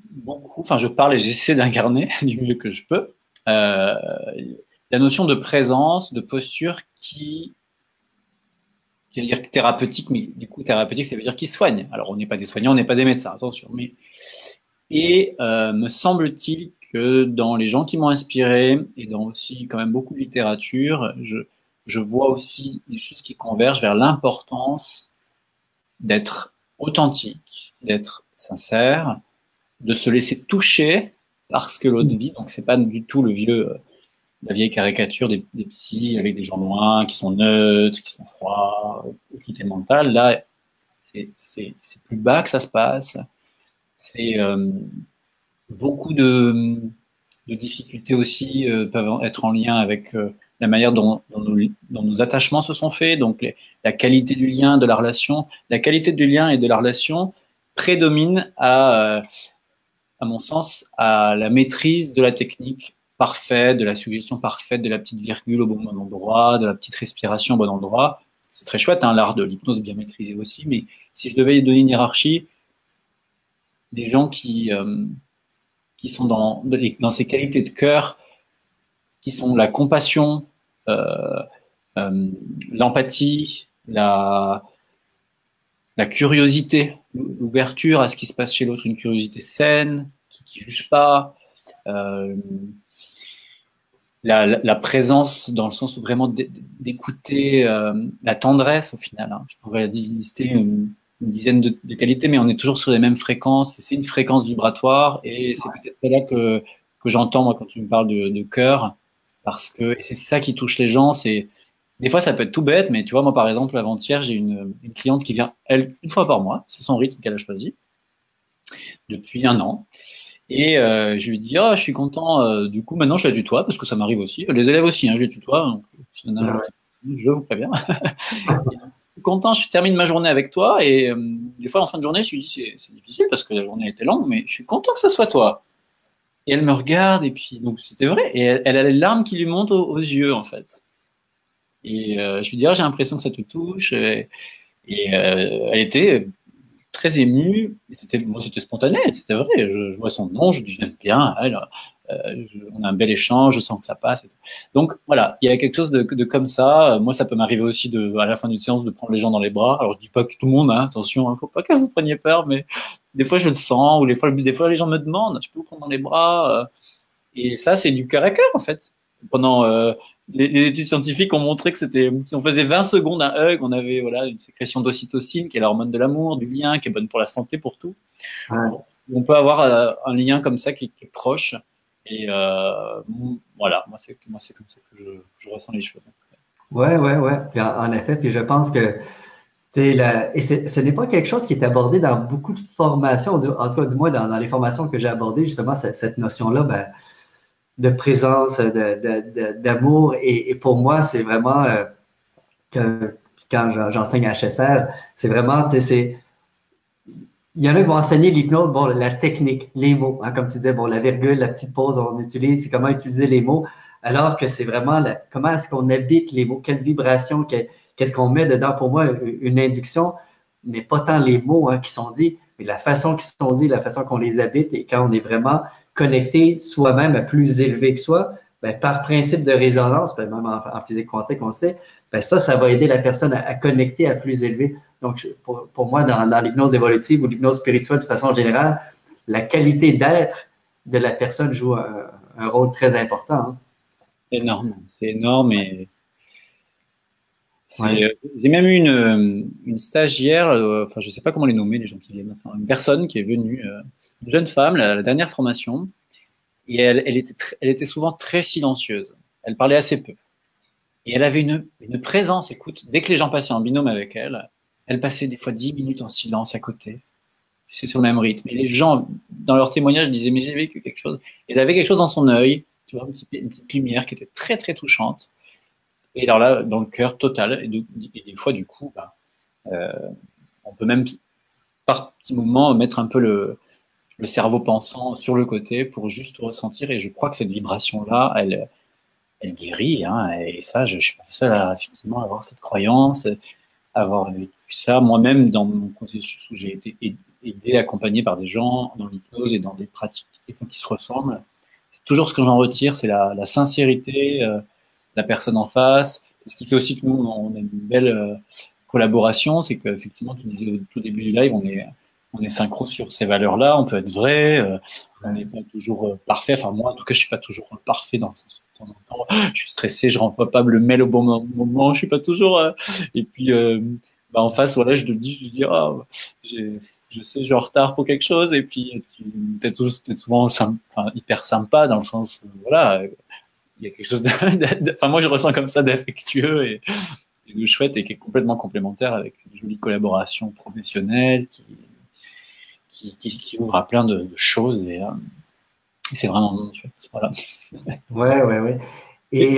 beaucoup, enfin, je parle et j'essaie d'incarner du mieux que je peux la notion de présence, de posture qui veut dire thérapeutique, mais du coup, thérapeutique, ça veut dire qui soigne. Alors, on n'est pas des soignants, on n'est pas des médecins, attention. Et me semble-t-il que dans les gens qui m'ont inspiré et dans aussi quand même beaucoup de littérature, je vois aussi des choses qui convergent vers l'importance d'être authentique, d'être sincère, de se laisser toucher par ce que l'autre vit. Donc, c'est pas du tout la vieille caricature des psys avec des gens loin, qui sont neutres, qui sont froids, tout est mental. Là, c'est plus bas que ça se passe. C'est beaucoup de difficultés aussi peuvent être en lien avec la manière dont nos attachements se sont faits, donc la qualité du lien, de la relation. La qualité du lien et de la relation prédomine à mon sens, à la maîtrise de la technique parfaite, de la suggestion parfaite, de la petite virgule au bon endroit, de la petite respiration au bon endroit. C'est très chouette, hein, l'art de l'hypnose bien maîtrisé aussi, mais si je devais donner une hiérarchie, des gens qui sont dans ces qualités de cœur, qui sont la compassion, l'empathie, la curiosité, l'ouverture à ce qui se passe chez l'autre, une curiosité saine, qui juge pas, la présence dans le sens où vraiment d'écouter la tendresse au final. Hein. Je pourrais lister une dizaine de qualités, mais on est toujours sur les mêmes fréquences. C'est une fréquence vibratoire et c'est peut-être là que j'entends moi quand tu me parles de cœur, parce que c'est ça qui touche les gens. C'est des fois ça peut être tout bête, mais tu vois moi par exemple avant-hier j'ai une cliente qui vient elle une fois par mois, c'est son rythme qu'elle a choisi depuis 1 an. Et je lui dis, je suis content, du coup, maintenant je la tutoie, parce que ça m'arrive aussi. Les élèves aussi, hein, je les tutoie, donc, je vous préviens. Je suis content, je termine ma journée avec toi, et des fois, en fin de journée, je lui dis, c'est difficile, parce que la journée était longue, mais je suis content que ce soit toi. Et elle me regarde, et puis, donc c'était vrai, et elle a les larmes qui lui montent aux yeux, en fait. Et je lui dis, j'ai l'impression que ça te touche, et elle était très ému. Moi, c'était spontané, c'était vrai. Je vois son nom, je dis, je l'aime bien. Elle, on a un bel échange, je sens que ça passe. Et tout. Donc, voilà, il y a quelque chose de comme ça. Moi, ça peut m'arriver aussi, à la fin d'une séance, de prendre les gens dans les bras. Alors, je dis pas que tout le monde, hein, attention, faut pas que vous preniez peur, mais des fois, je le sens, ou des fois, les gens me demandent, je peux vous prendre dans les bras. Et ça, c'est du cœur à cœur, en fait. Pendant les études scientifiques ont montré que c'était, si on faisait 20 secondes un hug, on avait voilà une sécrétion d'ocytocine, qui est l'hormone de l'amour, du lien, qui est bonne pour la santé, pour tout. Ouais. On peut avoir un lien comme ça qui est proche. Et voilà, moi c'est comme ça que je ressens les choses. Ouais, ouais, ouais. Puis en effet, puis je pense que et ce n'est pas quelque chose qui est abordé dans beaucoup de formations, en tout cas du moins dans les formations que j'ai abordées, justement, cette notion-là ben, de présence, d'amour. Et pour moi, c'est vraiment quand j'enseigne à HSR, c'est vraiment, tu sais, il y en a qui vont enseigner l'hypnose, bon, la technique, les mots, hein, comme tu disais, bon, la virgule, la petite pause, on utilise, c'est comment utiliser les mots, alors que c'est vraiment comment est-ce qu'on habite les mots, quelle vibration, qu'est-ce qu'on met dedans. Pour moi, une induction n'est pas tant les mots hein, qui sont dits, mais la façon qu'ils sont dits, la façon qu'on les habite, et quand on est vraiment connecté soi-même à plus élevé que soi, ben, par principe de résonance, ben, même en physique quantique, on sait, ben, ça va aider la personne à connecter à plus élevé. Donc, pour moi, dans l'hypnose évolutive ou l'hypnose spirituelle de façon générale, la qualité d'être de la personne joue un rôle très important. Hein. C'est énorme et Ouais. j'ai même eu une stagiaire, enfin je sais pas comment les nommer les gens qui viennent, enfin une personne qui est venue, une jeune femme, la dernière formation, et elle était souvent très silencieuse. Elle parlait assez peu. Et elle avait une présence, écoute, dès que les gens passaient en binôme avec elle, elle passait des fois 10 minutes en silence à côté. C'est sur le même rythme. Et les gens, dans leur témoignage, disaient, mais j'ai vécu quelque chose. Et elle avait quelque chose dans son œil, tu vois, une petite lumière qui était très, très touchante. Et alors là, dans le cœur total. Et des fois, du coup, bah, euh, on peut même, par petits moments, mettre un peu le cerveau pensant sur le côté pour juste ressentir. Et je crois que cette vibration-là, elle guérit. Hein, et ça, je suis pas seul à effectivement avoir cette croyance, avoir vécu ça moi-même dans mon processus où j'ai été aidé, accompagné par des gens dans l'hypnose et dans des pratiques des fois qui se ressemblent. C'est toujours ce que j'en retire, c'est la sincérité de la personne en face. C'est ce qui fait aussi que nous, on a une belle collaboration. C'est qu'effectivement, tu disais au tout début du live, on est synchro sur ces valeurs-là. On peut être vrai, on n'est pas toujours parfait. Enfin, moi, en tout cas, je suis pas toujours parfait dans de temps en temps. Je suis stressé, je renvoie pas le mail au bon moment. Je suis pas toujours. Et puis, bah, en face, voilà, je te dis, ah, je sais, je suis en retard pour quelque chose. Et puis, t'es souvent enfin, hyper sympa dans le sens, voilà, il y a quelque chose enfin, moi, je ressens comme ça d'affectueux et de chouette et qui est complètement complémentaire avec une jolie collaboration professionnelle qui ouvre à plein de choses et c'est vraiment chouette. Voilà. Ouais, ouais, ouais. Et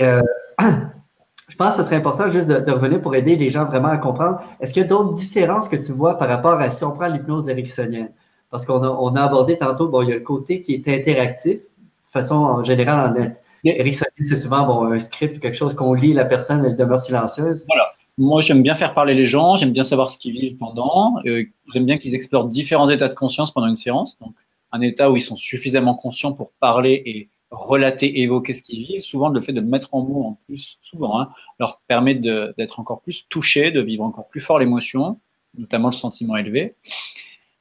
je pense que ce serait important juste de revenir pour aider les gens vraiment à comprendre. Est-ce qu'il y a d'autres différences que tu vois par rapport à si on prend l'hypnose ericksonienne? Parce on a abordé tantôt, bon, il y a le côté qui est interactif. De façon en général, en ericksonienne, c'est souvent bon, un script, quelque chose qu'on lit, la personne, elle demeure silencieuse. Voilà. Moi, j'aime bien faire parler les gens, j'aime bien savoir ce qu'ils vivent pendant, j'aime bien qu'ils explorent différents états de conscience pendant une séance. Donc, un état où ils sont suffisamment conscients pour parler et relater, évoquer ce qu'ils vivent. Souvent, le fait de le mettre en mots en plus, souvent, hein, leur permet d'être encore plus touchés, de vivre encore plus fort l'émotion, notamment le sentiment élevé.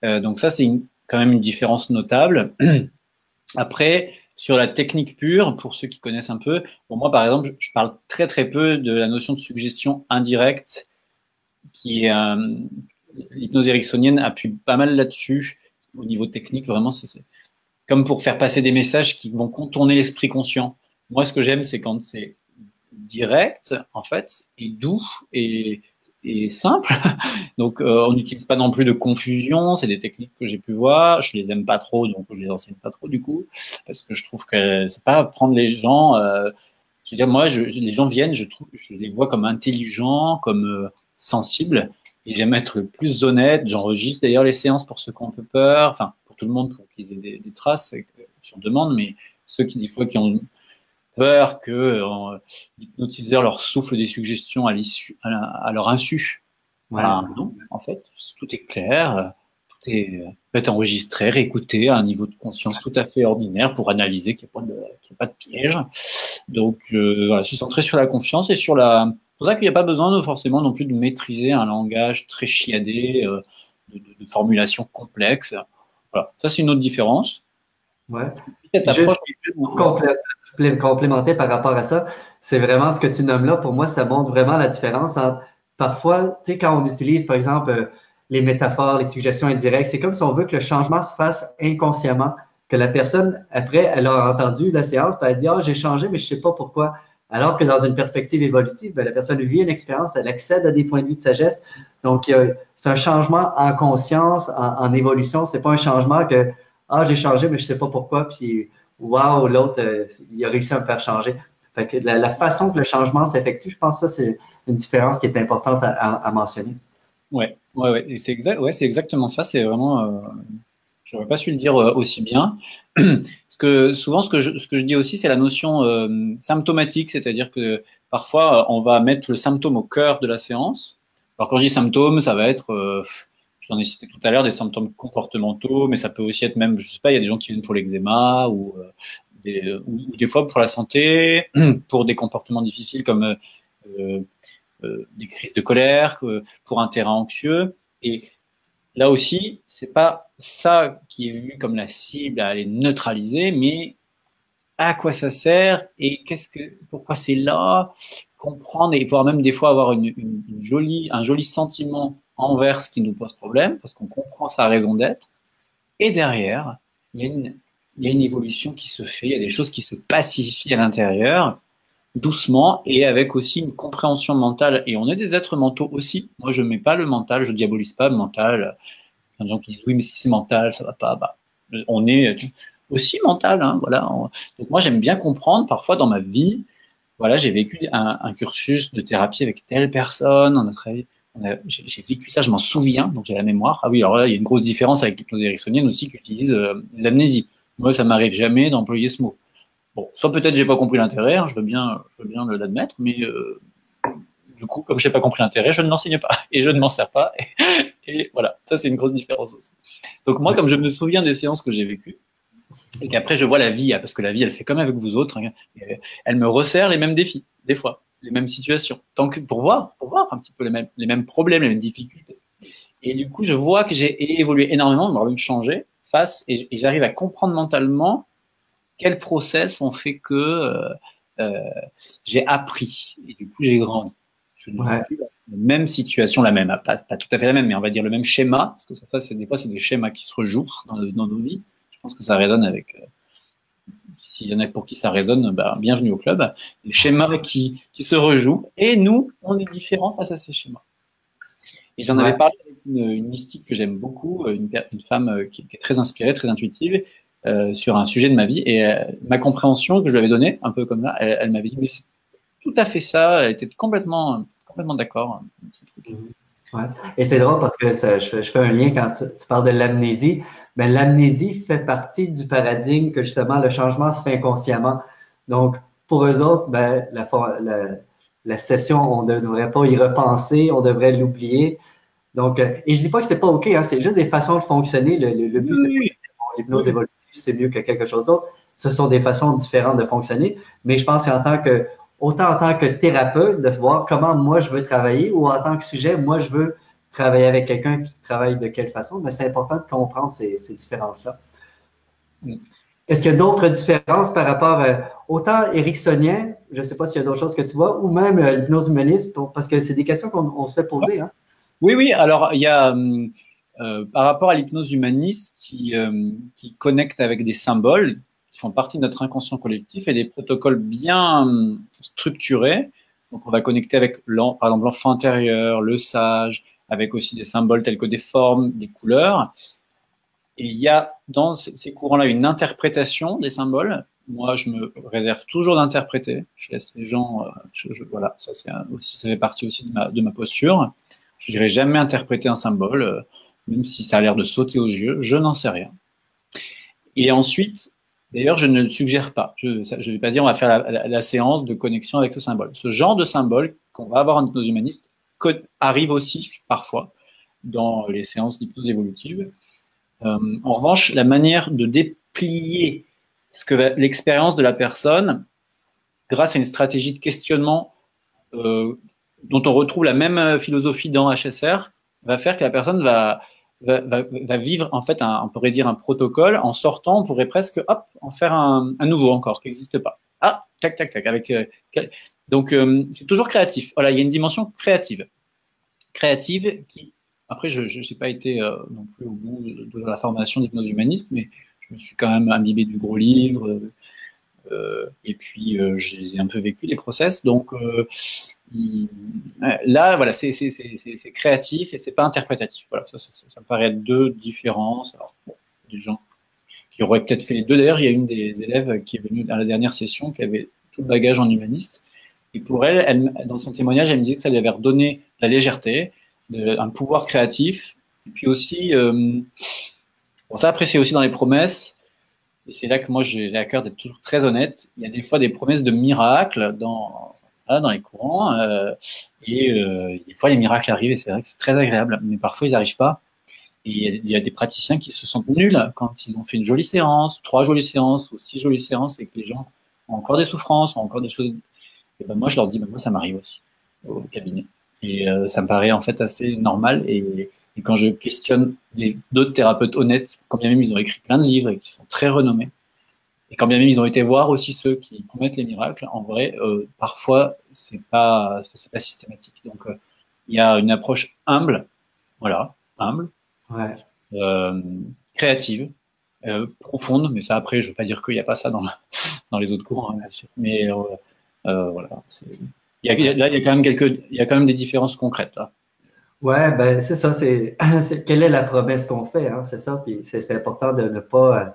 Donc ça, c'est quand même une différence notable. Après, sur la technique pure, pour ceux qui connaissent un peu, pour moi, par exemple, je parle très très peu de la notion de suggestion indirecte, qui est l'hypnose ericksonienne appuie pas mal là-dessus au niveau technique. Vraiment, c'est comme pour faire passer des messages qui vont contourner l'esprit conscient. Moi, ce que j'aime, c'est quand c'est direct, en fait, et doux et simple. Donc, on n'utilise pas non plus de confusion. C'est des techniques que j'ai pu voir. Je les aime pas trop, donc je les enseigne pas trop du coup, parce que je trouve que c'est pas prendre les gens. Je veux dire, moi, les gens viennent, je les vois comme intelligents, comme sensibles, et j'aime être le plus honnête. J'enregistre d'ailleurs les séances pour ceux qui ont un peu peur, enfin pour tout le monde, pour qu'ils aient des traces sur demande, mais ceux qui des fois qui ont peur que l'hypnotiseur leur souffle des suggestions à leur insu. Ouais. Non, en fait, tout est clair, peut être enregistré, réécouté à un niveau de conscience tout à fait ordinaire pour analyser qu'il n'y a pas de piège. Donc, voilà, se centrer sur la confiance et sur la... C'est pour ça qu'il n'y a pas besoin forcément non plus de maîtriser un langage très chiadé, de formulation complexe. Voilà, ça c'est une autre différence. Ouais. Cette Juste, approche, juste pour complémenter par rapport à ça, c'est vraiment ce que tu nommes là. Pour moi, ça montre vraiment la différence entre parfois, tu sais, quand on utilise, par exemple, les métaphores, les suggestions indirectes, c'est comme si on veut que le changement se fasse inconsciemment, que la personne, après, elle a entendu la séance, puis elle dit, ah, j'ai changé, mais je sais pas pourquoi. Alors que dans une perspective évolutive, ben, la personne vit une expérience, elle accède à des points de vue de sagesse. Donc, c'est un changement en conscience, en évolution. C'est pas un changement que, ah, j'ai changé, mais je sais pas pourquoi, puis wow, l'autre, il a réussi à me faire changer. Fait que la façon que le changement s'effectue, je pense que ça, c'est une différence qui est importante à mentionner. ouais, et c'est exactement ça. C'est vraiment, j'aurais pas su le dire aussi bien. Parce que souvent, ce que je dis aussi, c'est la notion symptomatique, c'est-à-dire que parfois, on va mettre le symptôme au cœur de la séance. Alors quand je dis symptômes, ça va être, j'en ai cité tout à l'heure, des symptômes comportementaux, mais ça peut aussi être même, je sais pas, il y a des gens qui viennent pour l'eczéma ou des fois pour la santé, pour des comportements difficiles comme des crises de colère, pour un terrain anxieux. Et là aussi, c'est pas ça qui est vu comme la cible à aller neutraliser, mais à quoi ça sert et pourquoi c'est là, comprendre et voire même des fois avoir un joli sentiment envers ce qui nous pose problème, parce qu'on comprend sa raison d'être. Et derrière, il y a une évolution qui se fait, il y a des choses qui se pacifient à l'intérieur, doucement et avec aussi une compréhension mentale. Et on est des êtres mentaux aussi. Moi, je mets pas le mental, je diabolise pas le mental. Il y a des gens qui disent oui, mais si c'est mental, ça va pas. Bah, on est aussi mental, hein, voilà. Donc moi, j'aime bien comprendre. Parfois, dans ma vie, voilà, j'ai vécu un cursus de thérapie avec telle personne. On a travaillé, j'ai vécu ça, je m'en souviens, donc j'ai la mémoire. Ah oui, alors là, il y a une grosse différence avec l'hypnose ericksonienne aussi qui utilise l'amnésie. Moi, ça m'arrive jamais d'employer ce mot. Bon, soit peut-être j'ai pas compris l'intérêt, hein, je veux bien l'admettre, mais du coup, comme j'ai pas compris l'intérêt, je ne l'enseigne pas et je ne m'en sers pas. Et voilà, ça c'est une grosse différence aussi. Donc moi, comme je me souviens des séances que j'ai vécues, et qu'après je vois la vie, parce que la vie elle fait comme avec vous autres, hein, elle me resserre les mêmes défis, des fois, les mêmes situations, tant que pour voir un petit peu les mêmes problèmes, les mêmes difficultés. Et du coup, je vois que j'ai évolué énormément, voire même changé et j'arrive à comprendre mentalement quel process ont fait que j'ai appris et du coup j'ai grandi. Je ne vis plus la même situation, pas tout à fait la même, mais on va dire le même schéma, parce que ça c'est des fois c'est des schémas qui se rejouent dans nos vies. Je pense que ça résonne avec. S'il y en a pour qui ça résonne, bah, bienvenue au club. Des schémas qui se rejouent et nous, on est différents face à ces schémas. Et j'en avais parlé avec une mystique que j'aime beaucoup, une femme qui est très inspirée, très intuitive, sur un sujet de ma vie. Et ma compréhension que je lui avais donnée, un peu comme ça, elle m'avait dit, mais c'est tout à fait ça. Elle était complètement d'accord. Ouais. Et c'est drôle parce que je fais un lien quand tu parles de l'amnésie. Ben, l'amnésie fait partie du paradigme que justement le changement se fait inconsciemment. Donc, pour eux autres, ben, la session, on ne devrait pas y repenser, on devrait l'oublier. Donc, et je dis pas que c'est pas OK, hein, c'est juste des façons de fonctionner. Le but, c'est pas l'hypnose évolutive, c'est mieux que quelque chose d'autre. Ce sont des façons différentes de fonctionner. Mais je pense autant en tant que thérapeute, de voir comment moi je veux travailler ou en tant que sujet, moi je veux travailler avec quelqu'un qui travaille de quelle façon, mais c'est important de comprendre ces différences-là. Est-ce qu'il y a d'autres différences par rapport autant ericksonien, je ne sais pas s'il y a d'autres choses que tu vois, ou même l'hypnose humaniste, parce que c'est des questions qu'on se fait poser. Hein? Oui, alors il y a par rapport à l'hypnose humaniste qui connecte avec des symboles qui font partie de notre inconscient collectif et des protocoles bien structurés. Donc on va connecter avec par exemple l'enfant intérieur, le sage, avec aussi des symboles tels que des formes, des couleurs. Et il y a dans ces courants-là une interprétation des symboles. Moi, je me réserve toujours d'interpréter. Je laisse les gens, voilà, ça fait partie aussi de ma posture. Je dirais jamais interpréter un symbole, même si ça a l'air de sauter aux yeux. Je n'en sais rien. Et ensuite, d'ailleurs, je ne le suggère pas. Je ne vais pas dire on va faire la séance de connexion avec ce symbole. Ce genre de symbole qu'on va avoir en hypnose humaniste arrive aussi parfois, dans les séances d'hypnose évolutive. En revanche, la manière de déplier l'expérience de la personne grâce à une stratégie de questionnement dont on retrouve la même philosophie dans HSR va faire que la personne va vivre en fait on pourrait dire un protocole. En sortant, on pourrait presque en faire un nouveau encore qui n'existe pas. Ah, tac, tac, tac. Donc c'est toujours créatif. Voilà, il y a une dimension créative qui, après je n'ai pas été non plus au bout de la formation d'hypnose humaniste, mais je me suis quand même imbibé du gros livre. Et puis, je les ai un peu vécu, les process. Donc, là, voilà, c'est créatif et c'est pas interprétatif. Voilà, ça me paraît être deux différences. Alors, bon, des gens qui auraient peut-être fait les deux. D'ailleurs, il y a une des élèves qui est venue à la dernière session qui avait tout le bagage en humaniste. Et pour elle, dans son témoignage, elle me disait que ça lui avait redonné la légèreté, un pouvoir créatif. Et puis aussi, bon, ça, après, c'est aussi dans les promesses. Et c'est là que moi, j'ai à cœur d'être toujours très honnête. Il y a des fois des promesses de miracles dans les courants. Des fois, les miracles arrivent et c'est vrai que c'est très agréable. Mais parfois, ils n'arrivent pas. Et il y a des praticiens qui se sentent nuls quand ils ont fait une jolie séance, 3 jolies séances ou 6 jolies séances et que les gens ont encore des souffrances, ont encore des choses. Et ben moi, je leur dis, moi, ça m'arrive aussi au cabinet. Et ça me paraît en fait assez normal. Et quand je questionne d'autres thérapeutes honnêtes, quand bien même ils ont écrit plein de livres et qui sont très renommés, et quand bien même ils ont été voir aussi ceux qui promettent les miracles, en vrai, parfois, c'est pas systématique. Donc, il y a une approche humble, voilà, humble, Ouais. créative, profonde, mais ça, après, je veux pas dire qu'il n'y a pas ça dans les autres courants, hein, bien sûr. Mais voilà, là, il y a quand même des différences concrètes, là. Ouais, ben c'est ça, quelle est la promesse qu'on fait, hein, c'est ça, puis c'est important de ne pas.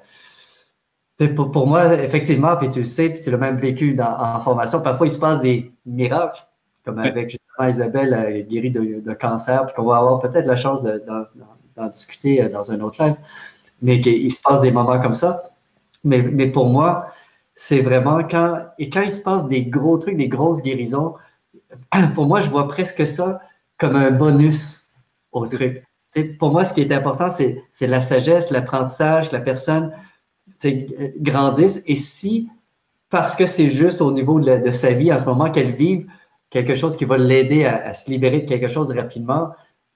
Pour moi, effectivement, puis tu le sais, puis tu l'as même vécu en formation, parfois il se passe des miracles, comme Ouais. avec justement Isabelle guérie de cancer, puis qu'on va avoir peut-être la chance d'en discuter dans un autre live, mais qu'il se passe des moments comme ça. Mais pour moi, c'est vraiment quand il se passe des gros trucs, des grosses guérisons, pour moi, je vois presque ça comme un bonus au truc. Pour moi, ce qui est important, c'est la sagesse, l'apprentissage, que la personne grandisse. Et si, parce que c'est juste au niveau de sa vie en ce moment, qu'elle vive quelque chose qui va l'aider à se libérer de quelque chose rapidement,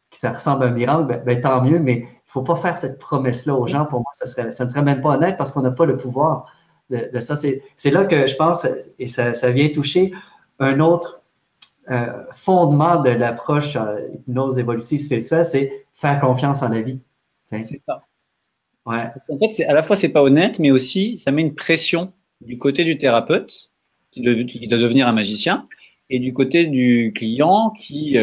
que ça ressemble à un miracle, ben, tant mieux, mais il ne faut pas faire cette promesse-là aux gens. Pour moi, ça ne serait même pas honnête parce qu'on n'a pas le pouvoir de ça. C'est là que je pense, et ça vient toucher un autre fondement de l'approche hypnose évolutive spirituelle, c'est faire confiance en la vie. C'est ça. Ouais. En fait, à la fois, c'est pas honnête, mais aussi, ça met une pression du côté du thérapeute, qui doit devenir un magicien, et du côté du client qui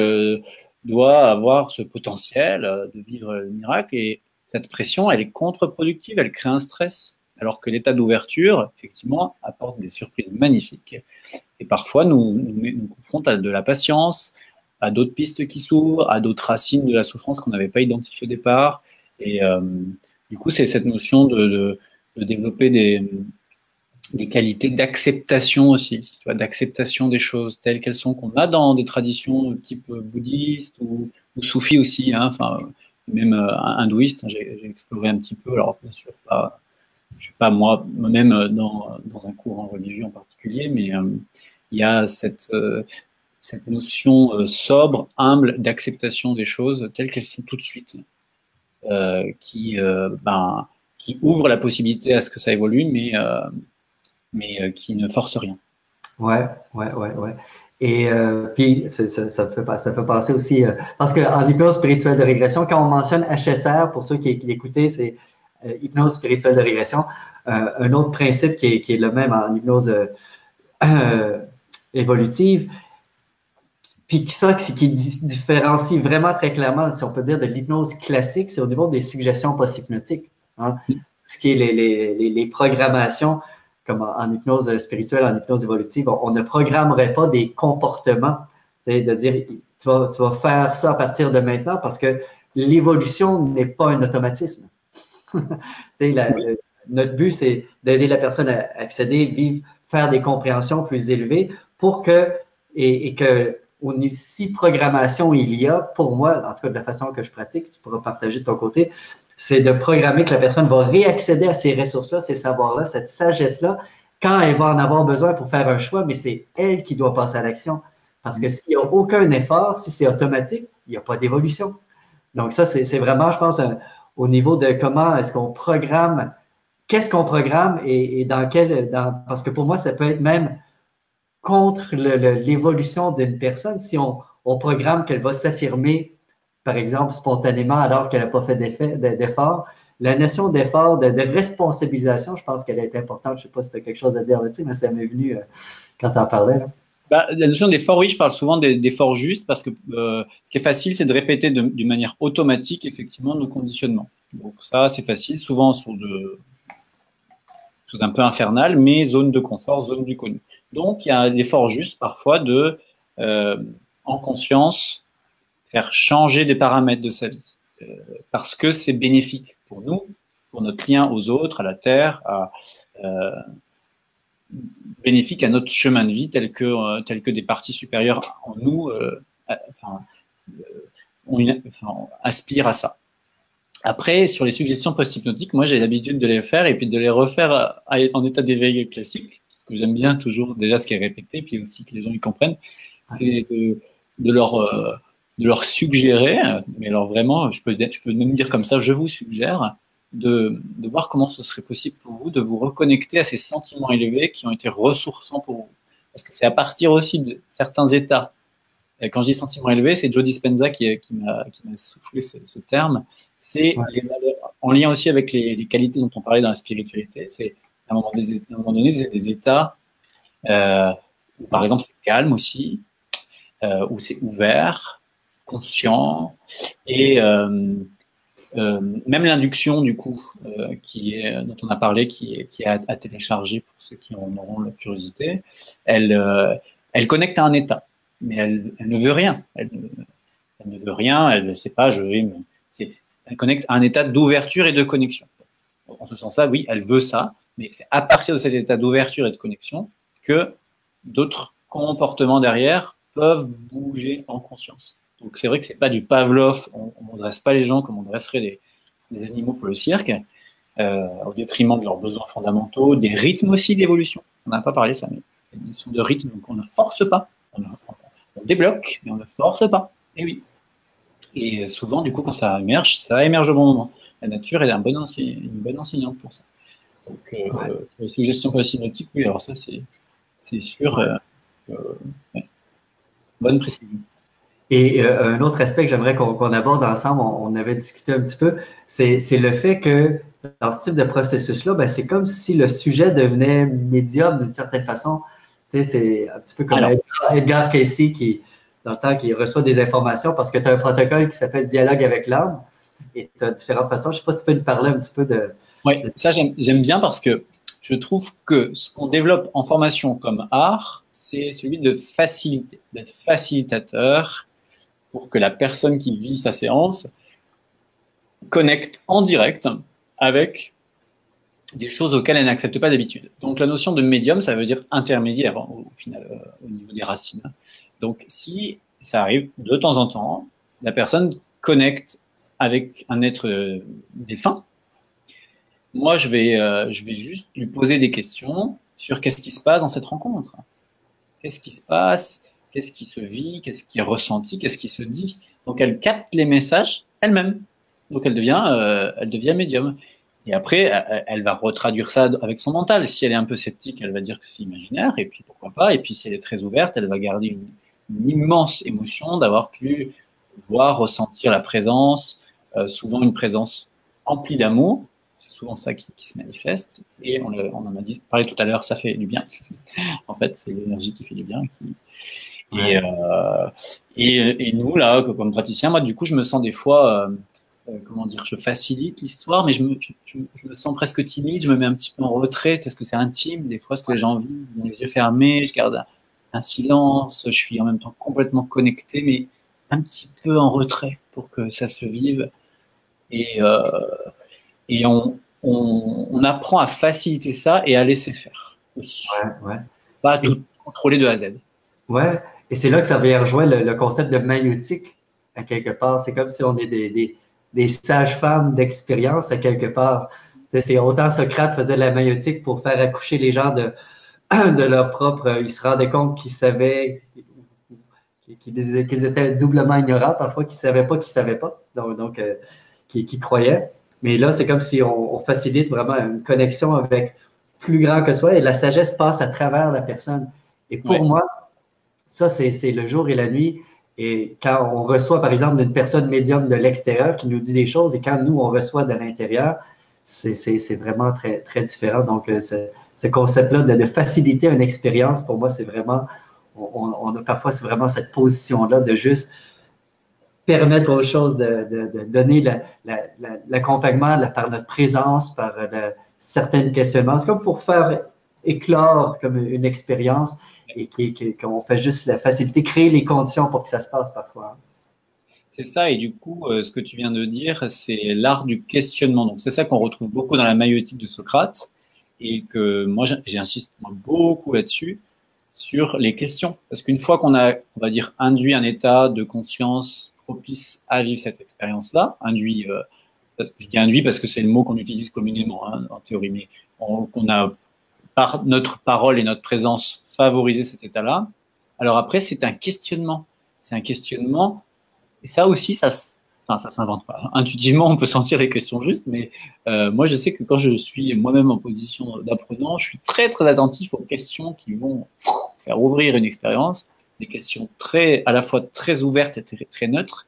doit avoir ce potentiel de vivre le miracle. Et cette pression, elle est contre-productive, elle crée un stress. Alors que l'état d'ouverture, effectivement, apporte des surprises magnifiques. Et parfois, nous confronte à de la patience, à d'autres pistes qui s'ouvrent, à d'autres racines de la souffrance qu'on n'avait pas identifiées au départ. Et du coup, c'est cette notion de développer des qualités d'acceptation aussi, d'acceptation des choses telles qu'elles sont, qu'on a dans des traditions type bouddhiste ou soufi aussi, hein, enfin, même hindouiste, hein, j'ai exploré un petit peu, alors bien sûr pas, je suis pas moi-même dans un courant religieux en particulier, mais il y a cette notion sobre, humble d'acceptation des choses telles qu'elles sont tout de suite, qui ouvre la possibilité à ce que ça évolue, mais qui ne force rien. Ouais. Et puis, ça fait penser aussi, parce qu'en hypnose spirituelle de régression, quand on mentionne HSR, pour ceux qui l'écoutaient, c'est hypnose spirituelle de régression. Un autre principe qui est le même en hypnose évolutive, puis ça, qui différencie vraiment très clairement, si on peut dire, de l'hypnose classique, c'est au niveau des suggestions post-hypnotiques. Hein? Tout ce qui est les programmations, comme en hypnose spirituelle, en hypnose évolutive, on ne programmerait pas des comportements. De dire, tu vas faire ça à partir de maintenant parce que l'évolution n'est pas un automatisme. Notre but, c'est d'aider la personne à accéder, vivre, faire des compréhensions plus élevées pour que si programmation il y a, pour moi, en tout cas de la façon que je pratique, tu pourras partager de ton côté, c'est de programmer que la personne va réaccéder à ces ressources-là, ces savoirs-là, cette sagesse-là, quand elle va en avoir besoin pour faire un choix, mais c'est elle qui doit passer à l'action. Parce que s'il n'y a aucun effort, si c'est automatique, il n'y a pas d'évolution. Donc ça, c'est vraiment, je pense, au niveau de comment est-ce qu'on programme, qu'est-ce qu'on programme et parce que pour moi, ça peut être même contre l'évolution d'une personne si on programme qu'elle va s'affirmer, par exemple, spontanément alors qu'elle n'a pas fait d'effort. La notion d'effort, de responsabilisation, je pense qu'elle est importante. Je ne sais pas si tu as quelque chose à dire là-dessus, mais ça m'est venu quand tu en parlais. Là. Bah, la notion d'effort, oui, je parle souvent d'effort juste parce que ce qui est facile, c'est de répéter d'une manière automatique, effectivement, nos conditionnements. Donc ça, c'est facile, souvent sous un peu infernal, mais zone de confort, zone du connu. Donc, il y a l'effort juste parfois de, en conscience, faire changer des paramètres de sa vie. Parce que c'est bénéfique pour nous, pour notre lien aux autres, à la Terre, bénéfique à notre chemin de vie tel que des parties supérieures en nous on aspire à ça. Après, sur les suggestions post-hypnotiques, moi j'ai l'habitude de les faire et puis de les refaire en état d'éveil classique, parce que j'aime bien toujours déjà ce qui est répété, puis aussi que les gens y comprennent, c'est de leur suggérer, mais alors vraiment, je peux même dire comme ça, je vous suggère de voir comment ce serait possible pour vous de vous reconnecter à ces sentiments élevés qui ont été ressourçants pour vous. Parce que c'est à partir aussi de certains états. Et quand je dis sentiments élevés, c'est Joe Dispenza qui m'a soufflé ce terme. C'est les valeurs, en lien aussi avec les qualités dont on parlait dans la spiritualité. C'est à un moment donné, des états où, par exemple, c'est calme aussi, où c'est ouvert, conscient, et même l'induction, du coup, dont on a parlé, qui est à télécharger pour ceux qui en auront la curiosité, elle connecte à un état, mais elle ne veut rien. Elle ne veut rien, elle ne sait pas, elle connecte à un état d'ouverture et de connexion. En ce sens-là, oui, elle veut ça, mais c'est à partir de cet état d'ouverture et de connexion que d'autres comportements derrière peuvent bouger en conscience. Donc c'est vrai que c'est pas du Pavlov, on ne dresse pas les gens comme on dresserait des animaux pour le cirque, au détriment de leurs besoins fondamentaux, des rythmes aussi d'évolution. On n'a pas parlé ça, mais il y a une notion de rythme, donc on ne force pas, on débloque, mais on ne force pas. Et oui. Et souvent, du coup, quand ça émerge au bon moment. La nature est une bonne enseignante pour ça. Donc, les suggestions post-hypnotiques, oui, alors ça, c'est sûr. Ouais. Bonne précision. Et un autre aspect que j'aimerais qu'on aborde ensemble, on avait discuté un petit peu, c'est le fait que dans ce type de processus-là, ben, c'est comme si le sujet devenait médium d'une certaine façon. Tu sais, c'est un petit peu comme Edgar Cayce dans le temps, qui reçoit des informations parce que tu as un protocole qui s'appelle Dialogue avec l'âme et tu as différentes façons. Je ne sais pas si tu peux nous parler un petit peu de… Oui, ça j'aime bien parce que je trouve que ce qu'on développe en formation comme art, c'est celui de faciliter, d'être facilitateur pour que la personne qui vit sa séance connecte en direct avec des choses auxquelles elle n'accepte pas d'habitude. Donc la notion de médium, ça veut dire intermédiaire au final, au niveau des racines. Donc si ça arrive de temps en temps, la personne connecte avec un être défunt, moi je vais juste lui poser des questions sur qu'est-ce qui se passe dans cette rencontre. Qu'est-ce qui se passe? Qu'est-ce qui se vit? Qu'est-ce qui est ressenti? Qu'est-ce qui se dit? Donc elle capte les messages elle-même. Donc elle devient médium. Et après, elle va retraduire ça avec son mental. Si elle est un peu sceptique, elle va dire que c'est imaginaire, et puis pourquoi pas. Et puis si elle est très ouverte, elle va garder une immense émotion d'avoir pu voir, ressentir la présence, souvent une présence emplie d'amour. C'est souvent ça qui se manifeste. Et on en a parlé tout à l'heure, ça fait du bien. En fait, c'est l'énergie qui fait du bien. Et nous, là, comme praticiens, moi, du coup, je me sens des fois… comment dire, je facilite l'histoire, mais je me sens presque timide, je me mets un petit peu en retrait, parce que c'est intime, des fois, ce que les gens vivent, les yeux fermés, je garde un silence, je suis en même temps complètement connecté, mais un petit peu en retrait pour que ça se vive. Et on apprend à faciliter ça et à laisser faire aussi. Ouais. Pas tout contrôler de A à Z. Ouais. Et c'est là que ça vient rejoindre le concept de maïeutique, à quelque part. C'est comme si on est des sages-femmes d'expérience, à quelque part. C'est autant Socrate faisait de la maïeutique pour faire accoucher les gens de leur propre. Il se rendait compte qu'ils savaient, qu'ils étaient doublement ignorants, parfois qu'ils ne savaient pas qu'ils ne savaient pas, donc qu'ils croyaient. Mais là, c'est comme si on facilite vraiment une connexion avec plus grand que soi et la sagesse passe à travers la personne. Et pour moi, ça, c'est le jour et la nuit. Et quand on reçoit, par exemple, une personne médium de l'extérieur qui nous dit des choses et quand nous, on reçoit de l'intérieur, c'est vraiment très, très différent. Donc, ce concept-là de faciliter une expérience, pour moi, c'est vraiment, on a parfois, c'est vraiment cette position-là de juste permettre aux choses de donner l'accompagnement par notre présence, par certains questionnements. C'est comme pour faire éclore comme une expérience et qu'on fait juste la facilité, créer les conditions pour que ça se passe parfois. C'est ça, et du coup, ce que tu viens de dire, c'est l'art du questionnement. Donc, c'est ça qu'on retrouve beaucoup dans la maïeutique de Socrate, et que moi, j'insiste beaucoup là-dessus, sur les questions. Parce qu'une fois qu'on a, on va dire, induit un état de conscience propice à vivre cette expérience-là, induit, je dis induit parce que c'est le mot qu'on utilise communément, hein, en théorie, mais qu'on a, par notre parole et notre présence, favorisé cet état-là. Alors après, c'est un questionnement. C'est un questionnement. Et ça aussi, ça s'invente pas. Intuitivement, on peut sentir les questions justes, mais moi, je sais que quand je suis moi-même en position d'apprenant, je suis très, très attentif aux questions qui vont faire ouvrir une expérience, des questions à la fois très ouvertes et très, très neutres,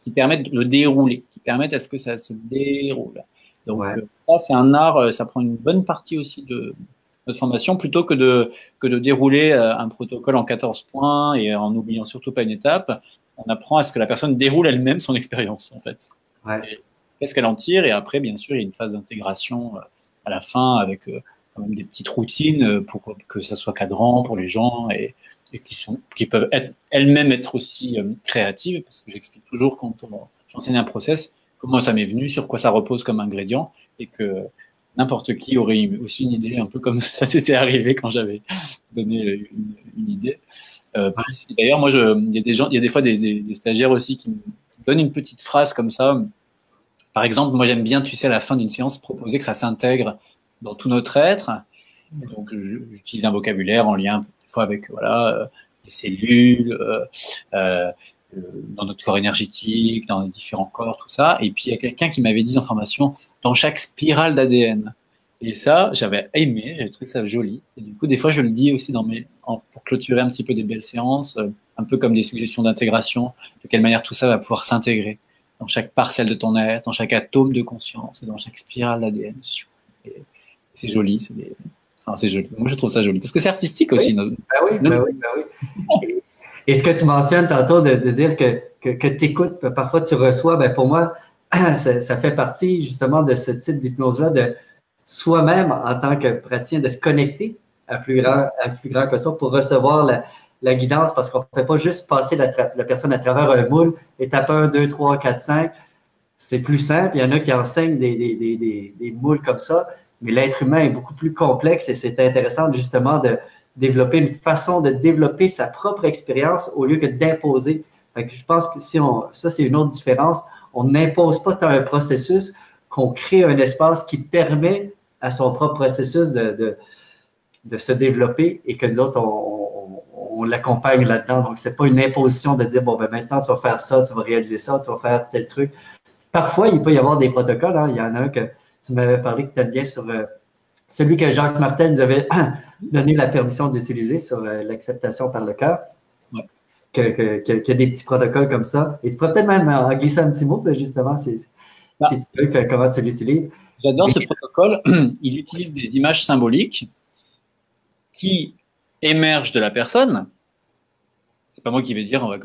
qui permettent de le dérouler, qui permettent à ce que ça se déroule. Donc, ça, c'est un art, ça prend une bonne partie aussi de notre formation, plutôt que de dérouler un protocole en 14 points et en n'oubliant surtout pas une étape. On apprend à ce que la personne déroule elle-même son expérience, en fait. Qu'est-ce qu'elle en tire? Et après, bien sûr, il y a une phase d'intégration à la fin avec quand même des petites routines pour que ça soit cadrant pour les gens et qui peuvent elles-mêmes être aussi créatives, parce que j'explique toujours quand j'enseigne un process, comment ça m'est venu, sur quoi ça repose comme ingrédient, et que n'importe qui aurait aussi une idée, un peu comme ça s'était arrivé quand j'avais donné une idée. D'ailleurs, moi, il y a des fois des stagiaires aussi qui me donnent une petite phrase comme ça. Par exemple, moi, j'aime bien, tu sais, à la fin d'une séance, proposer que ça s'intègre dans tout notre être. Et donc, j'utilise un vocabulaire en lien, des fois, avec les cellules, dans notre corps énergétique, dans les différents corps, tout ça. Et puis, il y a quelqu'un qui m'avait dit en formation, dans chaque spirale d'ADN. Et ça, j'avais aimé, j'avais trouvé ça joli. Et du coup, des fois, je le dis aussi pour clôturer un petit peu des belles séances, un peu comme des suggestions d'intégration, de quelle manière tout ça va pouvoir s'intégrer dans chaque parcelle de ton être, dans chaque atome de conscience et dans chaque spirale d'ADN. C'est joli, c'est joli. Moi, je trouve ça joli. Parce que c'est artistique aussi. Oui. Et ce que tu mentionnes tantôt de dire que tu écoutes, parfois tu reçois, pour moi, ça fait partie justement de ce type d'hypnose-là, de soi-même en tant que praticien, de se connecter à plus grand que ça pour recevoir la guidance, parce qu'on ne fait pas juste passer la personne à travers un moule, étape 1, 2, 3, 4, 5. C'est plus simple. Il y en a qui enseignent des moules comme ça, mais l'être humain est beaucoup plus complexe et c'est intéressant justement de développer une façon de développer sa propre expérience au lieu que d'imposer. Je pense que ça, c'est une autre différence. On n'impose pas tant un processus qu'on crée un espace qui permet à son propre processus de se développer et que nous autres, on l'accompagne là-dedans. Donc, c'est pas une imposition de dire, maintenant, tu vas faire ça, tu vas réaliser ça, tu vas faire tel truc. Parfois, il peut y avoir des protocoles. Hein. Il y en a un que tu m'avais parlé que tu aimes bien sur celui que Jacques Martel nous avait donné la permission d'utiliser sur l'acceptation par le cœur. Qu'il y a des petits protocoles comme ça. Et tu pourrais peut-être même en glisser un petit mot, justement, si tu veux, comment tu l'utilises. J'adore ce protocole. Il utilise des images symboliques qui émergent de la personne. C'est pas moi qui vais dire, on va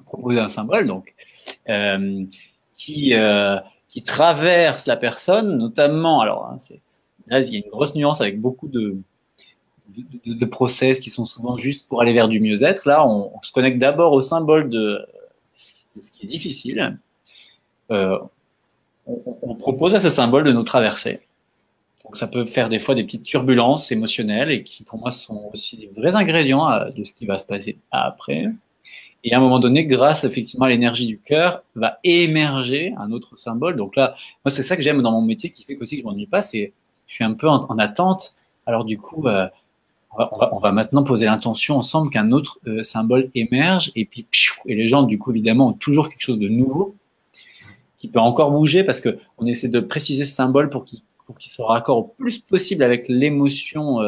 proposer un symbole, donc, qui traverse la personne, notamment, alors, là, il y a une grosse nuance avec beaucoup de process qui sont souvent juste pour aller vers du mieux-être. Là, on se connecte d'abord au symbole de ce qui est difficile. On propose à ce symbole de nous traverser. Donc, ça peut faire des fois des petites turbulences émotionnelles et qui, pour moi, sont aussi des vrais ingrédients de ce qui va se passer après. Et à un moment donné, grâce effectivement à l'énergie du cœur, va émerger un autre symbole. Donc là, moi, c'est ça que j'aime dans mon métier qui fait qu'aussi que je m'ennuie pas, c'est je suis un peu en attente. Alors du coup, on va maintenant poser l'intention ensemble qu'un autre symbole émerge et puis et les gens, du coup, évidemment, ont toujours quelque chose de nouveau qui peut encore bouger parce que on essaie de préciser ce symbole pour qu'il soit raccord au plus possible avec l'émotion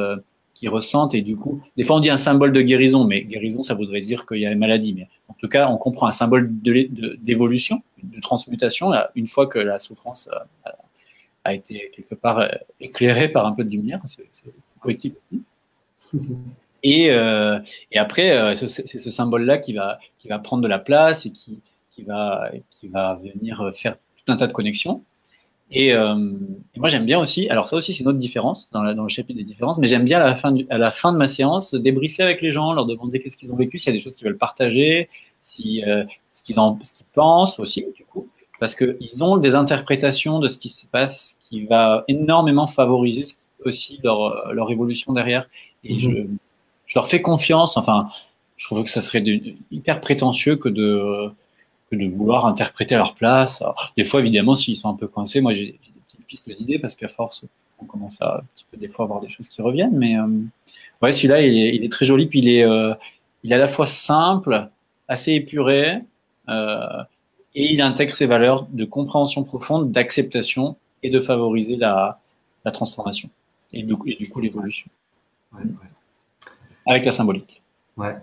qu'ils ressentent. Et du coup, des fois on dit un symbole de guérison, mais guérison, ça voudrait dire qu'il y a une maladie. Mais en tout cas, on comprend un symbole d'évolution, de transmutation, là, une fois que la souffrance a été quelque part éclairée par un peu de lumière. C'est collectif. Et après, c'est ce symbole-là qui va prendre de la place et qui va venir faire tout un tas de connexions. Et moi, j'aime bien aussi, alors ça aussi, c'est une autre différence dans le chapitre des différences, mais j'aime bien à la fin de ma séance débriefer avec les gens, leur demander qu'est-ce qu'ils ont vécu, s'il y a des choses qu'ils veulent partager, ce qu'ils pensent aussi, du coup, parce qu'ils ont des interprétations de ce qui se passe qui va énormément favoriser aussi leur évolution derrière. Et je leur fais confiance, enfin, je trouve que ça serait hyper prétentieux que de vouloir interpréter à leur place. Alors, des fois, évidemment, s'ils sont un peu coincés, moi, j'ai des petites pistes d'idées parce qu'à force, on commence à un petit peu des fois avoir des choses qui reviennent. Mais ouais, celui-là, il est très joli. Puis il est à la fois simple, assez épuré, et il intègre ses valeurs de compréhension profonde, d'acceptation et de favoriser la transformation et du coup l'évolution. Ouais. Avec la symbolique. Ouais.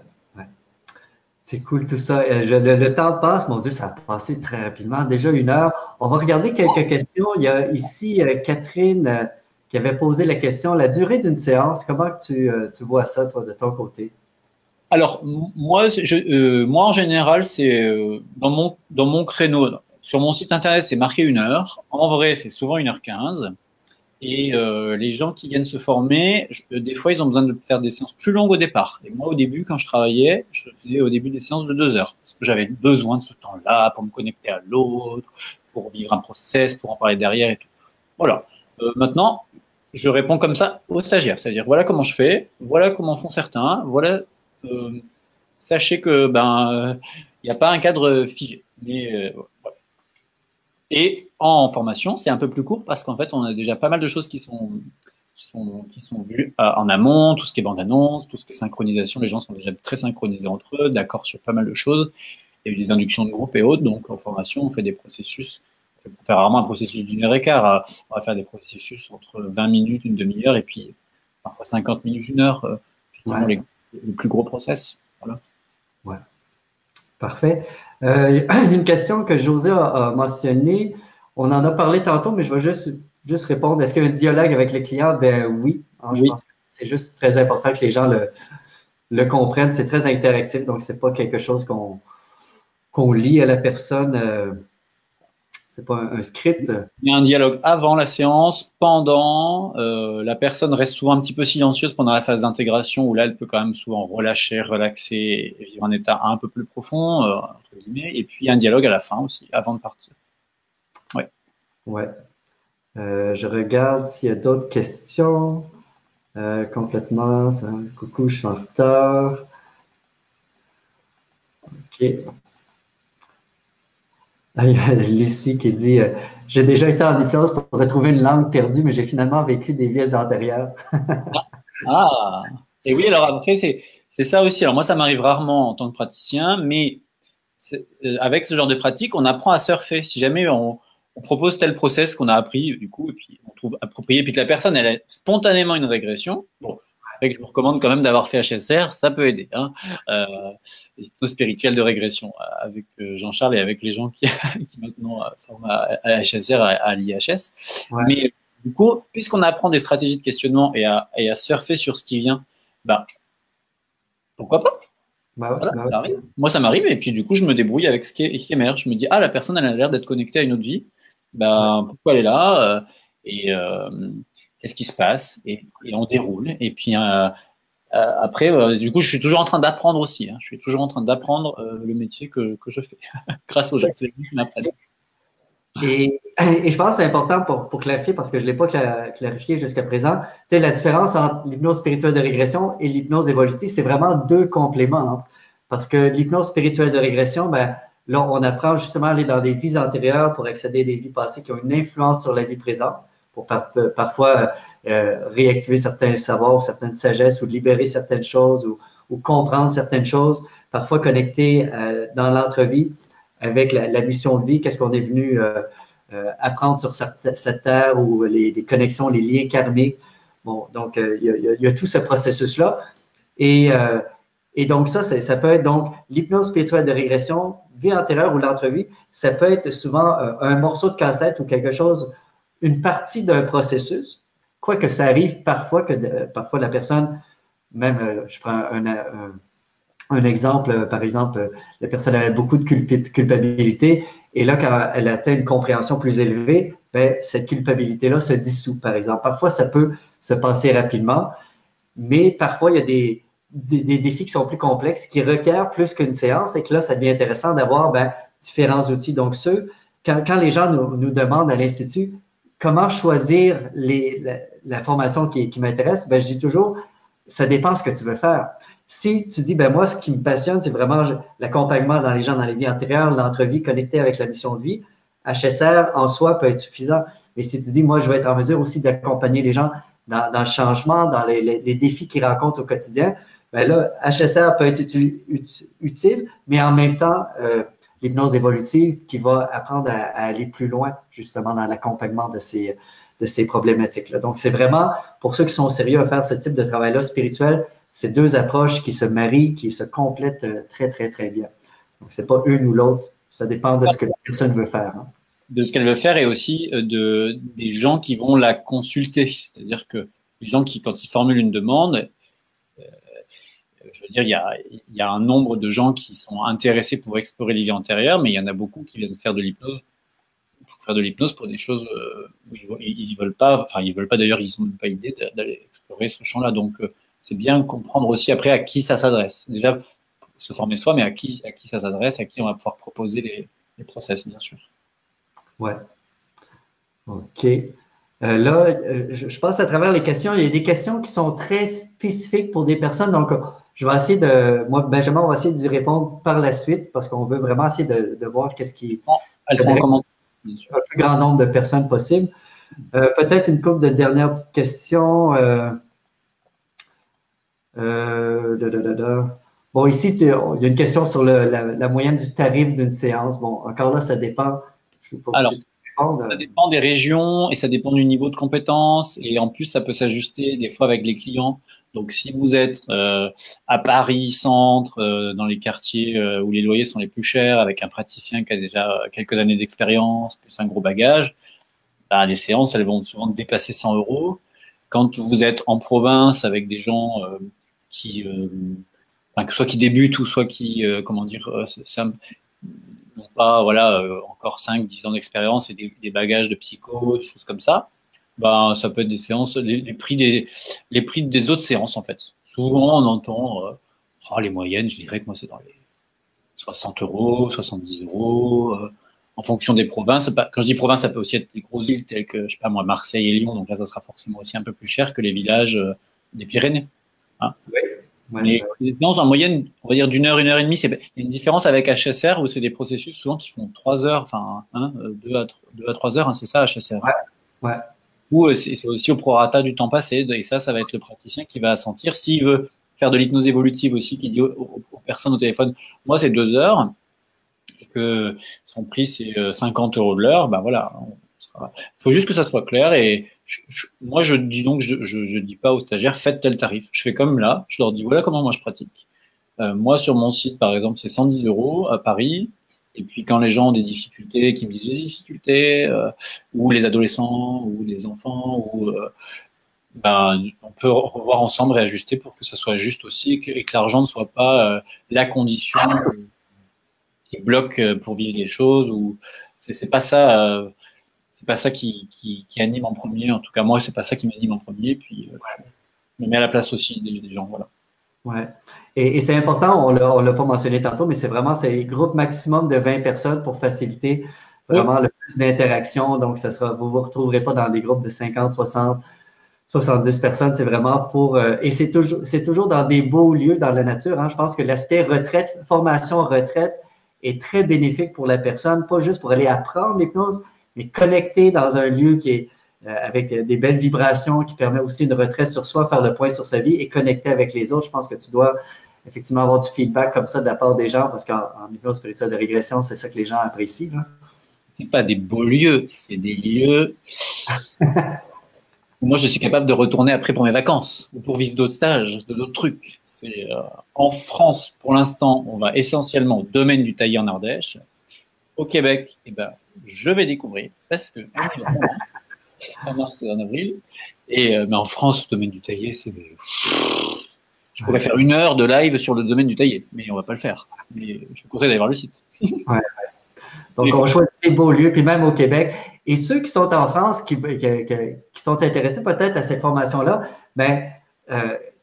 C'est cool tout ça. Le temps passe, mon Dieu, ça a passé très rapidement. Déjà 1 heure. On va regarder quelques questions. Il y a ici Catherine qui avait posé la question, la durée d'une séance, comment tu vois ça, toi, de ton côté? Alors, moi, en général, c'est dans mon créneau. Sur mon site internet, c'est marqué 1 heure. En vrai, c'est souvent 1h15. Et les gens qui viennent se former, des fois, ils ont besoin de faire des séances plus longues au départ. Et moi, au début, quand je travaillais, je faisais au début des séances de 2 heures. Parce que j'avais besoin de ce temps-là pour me connecter à l'autre, pour vivre un process, pour en parler derrière et tout. Voilà. Maintenant, je réponds comme ça aux stagiaires. C'est-à-dire, voilà comment je fais, voilà comment font certains, voilà. Sachez que, il n'y a pas un cadre figé. Mais voilà. Et en formation, c'est un peu plus court parce qu'en fait, on a déjà pas mal de choses qui sont vues en amont, tout ce qui est bande-annonce, tout ce qui est synchronisation. Les gens sont déjà très synchronisés entre eux, d'accord sur pas mal de choses. Il y a eu des inductions de groupe et autres. Donc, en formation, on fait des processus. On fait rarement un processus d'1 h 15. On va faire des processus entre 20 minutes, une demi-heure et puis parfois 50 minutes, 1 heure. Effectivement, les plus gros process. Voilà. Ouais. Parfait. Il y a une question que José a mentionnée. On en a parlé tantôt, mais je vais juste répondre. Est-ce qu'il y a un dialogue avec le client? Ben oui. Je pense que c'est juste très important que les gens le comprennent. C'est très interactif, donc c'est pas quelque chose qu'on lit à la personne. C'est pas un script. Il y a un dialogue avant la séance, pendant. La personne reste souvent un petit peu silencieuse pendant la phase d'intégration où là, elle peut quand même souvent relâcher, relaxer et vivre un état un peu plus profond, entre guillemets. Et puis, il y a un dialogue à la fin aussi, avant de partir. Ouais. Ouais. Je regarde s'il y a d'autres questions. Complètement. Coucou, je suis en retard. OK. Il y a Lucie qui dit j'ai déjà été en hypnose pour retrouver une langue perdue, mais j'ai finalement vécu des vies antérieures. Ah, et oui, alors après, c'est ça aussi. Alors moi, ça m'arrive rarement en tant que praticien, mais avec ce genre de pratique, on apprend à surfer. Si jamais on propose tel process qu'on a appris, du coup, et puis on trouve approprié, puis que la personne, elle a spontanément une régression, bon, c'est vrai que je vous recommande quand même d'avoir fait HSR, ça peut aider. Hein. Les hypnoses spirituelles de régression avec Jean-Charles et avec les gens qui maintenant forment à HSR, à l'IHS. Ouais. Mais du coup, puisqu'on apprend des stratégies de questionnement et à surfer sur ce qui vient, pourquoi pas? Voilà, ça arrive. Moi, ça m'arrive, et puis du coup, je me débrouille avec ce qui émerge. Je me dis, la personne, elle a l'air d'être connectée à une autre vie. Pourquoi elle est là et qu'est-ce qui se passe et on déroule. Et puis après, du coup, je suis toujours en train d'apprendre aussi. Hein. Je suis toujours en train d'apprendre le métier que je fais grâce aux gens qui m'apprennent. Et Et je pense que c'est important pour clarifier, parce que je ne l'ai pas clarifié jusqu'à présent. Tu sais, la différence entre l'hypnose spirituelle de régression et l'hypnose évolutive, c'est vraiment deux compléments. Hein. Parce que l'hypnose spirituelle de régression, ben, là, on apprend justement à aller dans des vies antérieures pour accéder à des vies passées qui ont une influence sur la vie présente, pour parfois réactiver certains savoirs ou certaines sagesses, ou libérer certaines choses, ou comprendre certaines choses, parfois connecter dans l'entrevie avec la mission de vie, qu'est-ce qu'on est venu apprendre sur cette terre, ou les connexions, les liens karmiques. Bon, donc, il y a tout ce processus-là. Et donc, ça peut être donc l'hypnose spirituelle de régression, vie antérieure ou l'entrevue, ça peut être souvent un morceau de casse-tête ou quelque chose, une partie d'un processus, quoique ça arrive parfois que parfois la personne, même, je prends un exemple, par exemple, la personne avait beaucoup de culpabilité, et là, quand elle atteint une compréhension plus élevée, ben, cette culpabilité-là se dissout, par exemple. Parfois, ça peut se passer rapidement, mais parfois, il y a des défis qui sont plus complexes, qui requièrent plus qu'une séance, et que là, ça devient intéressant d'avoir ben, différents outils. Donc, quand les gens nous demandent à l'Institut comment choisir la formation qui m'intéresse, ben, je dis toujours, ça dépend de ce que tu veux faire. Si tu dis, ben moi, ce qui me passionne, c'est vraiment l'accompagnement dans les gens dans les vies antérieures, l'entrevie connectée avec la mission de vie, HSR en soi peut être suffisant. Mais si tu dis, moi, je vais être en mesure aussi d'accompagner les gens dans le changement, dans les défis qu'ils rencontrent au quotidien, ben là, HSR peut être utile, mais en même temps, l'hypnose évolutive qui va apprendre à aller plus loin, justement, dans l'accompagnement de ces problématiques-là. Donc, c'est vraiment, pour ceux qui sont sérieux à faire ce type de travail-là spirituel, c'est deux approches qui se marient, qui se complètent très, très, très bien. Donc, c'est pas une ou l'autre. Ça dépend de ce que la personne veut faire. Hein. De ce qu'elle veut faire et aussi des gens qui vont la consulter. C'est-à-dire que les gens qui, quand ils formulent une demande, je veux dire, il y a un nombre de gens qui sont intéressés pour explorer les vies antérieures, mais il y en a beaucoup qui viennent faire de l'hypnose pour des choses où ils veulent pas, enfin ils veulent pas d'ailleurs, ils n'ont même pas idée d'aller explorer ce champ-là. Donc c'est bien comprendre aussi après à qui ça s'adresse. Déjà se former soi, mais à qui ça s'adresse, à qui on va pouvoir proposer les process, bien sûr. Ouais. OK. Là, je passe à travers les questions. Il y a des questions qui sont très spécifiques pour des personnes. Donc, je vais essayer moi, Benjamin, on va essayer de répondre par la suite parce qu'on veut vraiment essayer de voir qu'est-ce qui elles seront en commentaire. Un plus grand nombre de personnes possible. Peut-être une couple de dernières petites questions. Bon, ici, il y a une question sur la moyenne du tarif d'une séance. Bon, encore là, ça dépend. Je ne sais pas Alors, ça dépend des régions et ça dépend du niveau de compétence. Et en plus, ça peut s'ajuster des fois avec les clients. Donc, si vous êtes à Paris, centre, dans les quartiers où les loyers sont les plus chers, avec un praticien qui a déjà quelques années d'expérience, plus un gros bagage, bah, les séances, elles vont souvent dépasser 100 €. Quand vous êtes en province avec des gens qui, enfin, que soit qui débutent ou soit qui, comment dire, n'ont pas, voilà, encore 5-10 ans d'expérience et des bagages de psycho, des choses comme ça, ben, ça peut être des séances, les prix des autres séances, en fait. Souvent, on entend, les moyennes, je dirais que moi, c'est dans les 60 €, 70 €, en fonction des provinces. Quand je dis province, ça peut aussi être des grosses villes telles que, je sais pas moi, Marseille et Lyon, donc là, ça sera forcément aussi un peu plus cher que les villages des Pyrénées. Hein. Oui. Ouais, mais en moyenne, on va dire d'1 heure, 1 heure et demie, il y a une différence avec HSR où c'est des processus souvent qui font 3 heures, enfin, 2 à 3 heures, hein, c'est ça HSR. Ouais. Ouais. Ou c'est aussi au prorata du temps passé, et ça va être le praticien qui va sentir s'il veut faire de l'hypnose évolutive aussi, qui dit aux personnes au téléphone, moi c'est 2 heures, et que son prix c'est 50 € de l'heure, ben voilà. Il faut juste que ça soit clair et moi je dis donc, je dis pas aux stagiaires faites tel tarif. Je fais comme là, je leur dis voilà comment moi je pratique. Moi sur mon site par exemple c'est 110 € à Paris. Et puis quand les gens ont des difficultés, qui me disent j'ai des difficultés, ou les adolescents, ou les enfants, ou ben, on peut revoir ensemble, réajuster pour que ça soit juste aussi et que l'argent ne soit pas la condition qui bloque pour vivre les choses. Ou c'est pas ça. C'est pas ça qui anime en premier. En tout cas, moi, c'est pas ça qui m'anime en premier. Puis, je me mets à la place aussi des gens. Voilà. Ouais. Et c'est important, on l'a pas mentionné tantôt, mais c'est vraiment, c'est groupe maximum de 20 personnes pour faciliter vraiment le plus d'interaction. Donc, vous ne vous retrouverez pas dans des groupes de 50, 60, 70 personnes. C'est vraiment et c'est toujours dans des beaux lieux dans la nature. Hein. Je pense que l'aspect retraite, formation retraite est très bénéfique pour la personne, pas juste pour aller apprendre l'hypnose, mais connecter dans un lieu qui est avec des belles vibrations, qui permet aussi une retraite sur soi, faire le point sur sa vie et connecter avec les autres. Je pense que tu dois effectivement avoir du feedback comme ça de la part des gens, parce qu'en hypnose spirituelle de régression, c'est ça que les gens apprécient. Hein. C'est pas des beaux lieux, c'est des lieux où moi je suis capable de retourner après pour mes vacances ou pour vivre d'autres stages, d'autres trucs. En France, pour l'instant, on va essentiellement au domaine du Taillé en Ardèche. Au Québec, je vais découvrir parce que en mars et en avril. Mais en France, le domaine du Taillé, je pourrais faire 1 heure de live sur le domaine du Taillé, mais on va pas le faire. Mais je vous conseille d'aller voir le site. Ouais. Donc, on choisit des beaux lieux, puis même au Québec. Et ceux qui sont en France, qui sont intéressés peut-être à cette formation-là,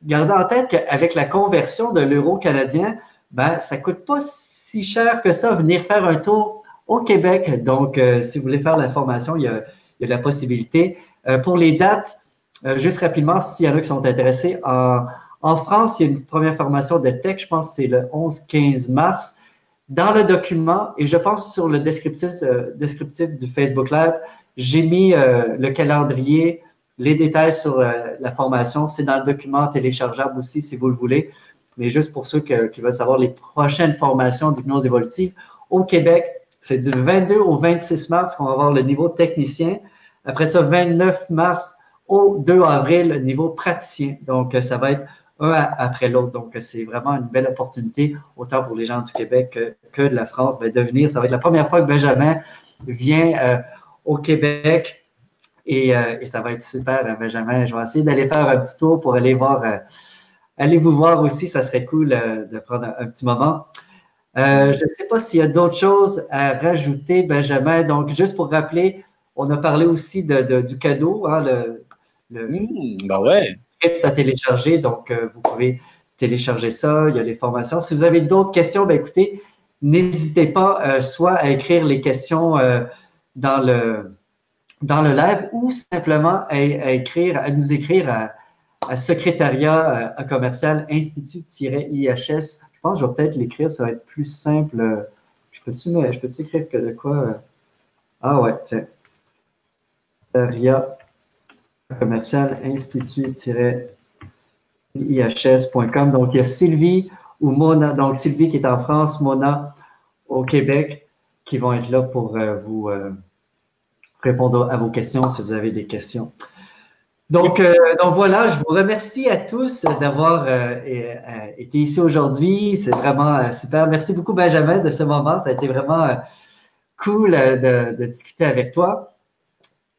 gardez en tête qu'avec la conversion de l'euro canadien, ça coûte pas si cher que ça venir faire un tour au Québec. Donc, si vous voulez faire la formation, il y a la possibilité. Pour les dates, juste rapidement, s'il y en a qui sont intéressés, en France, il y a une première formation de tech, je pense que c'est le 11-15 mars. Dans le document, et je pense sur le descriptif du Facebook Live, j'ai mis le calendrier, les détails sur la formation. C'est dans le document téléchargeable aussi, si vous le voulez. Mais juste pour ceux qui veulent savoir les prochaines formations d'hypnose évolutive, au Québec, c'est du 22 au 26 mars qu'on va avoir le niveau technicien. Après ça, 29 mars au 2 avril, le niveau praticien. Donc, ça va être un après l'autre. Donc, c'est vraiment une belle opportunité, autant pour les gens du Québec que de la France, de venir. Ça va être la première fois que Benjamin vient au Québec et ça va être super, Benjamin. Je vais essayer d'aller faire un petit tour pour aller vous voir aussi. Ça serait cool de prendre un petit moment. Je ne sais pas s'il y a d'autres choses à rajouter, Benjamin. Donc, juste pour rappeler, on a parlé aussi du cadeau, hein, ouais. Script à télécharger. Donc, vous pouvez télécharger ça. Il y a les formations. Si vous avez d'autres questions, écoutez, n'hésitez pas soit à écrire les questions dans le live ou simplement à nous écrire à secrétariat à commercial institut-ihs. Je pense que je vais peut-être l'écrire, ça va être plus simple. Je peux-tu écrire que de quoi? Ah ouais, tiens. Secrétariat commercial institut-ihs.com. Donc, il y a Sylvie ou Mona, donc Sylvie qui est en France, Mona au Québec, qui vont être là pour vous répondre à vos questions si vous avez des questions. Donc voilà, je vous remercie à tous d'avoir été ici aujourd'hui. C'est vraiment super. Merci beaucoup, Benjamin, de ce moment. Ça a été vraiment cool de discuter avec toi.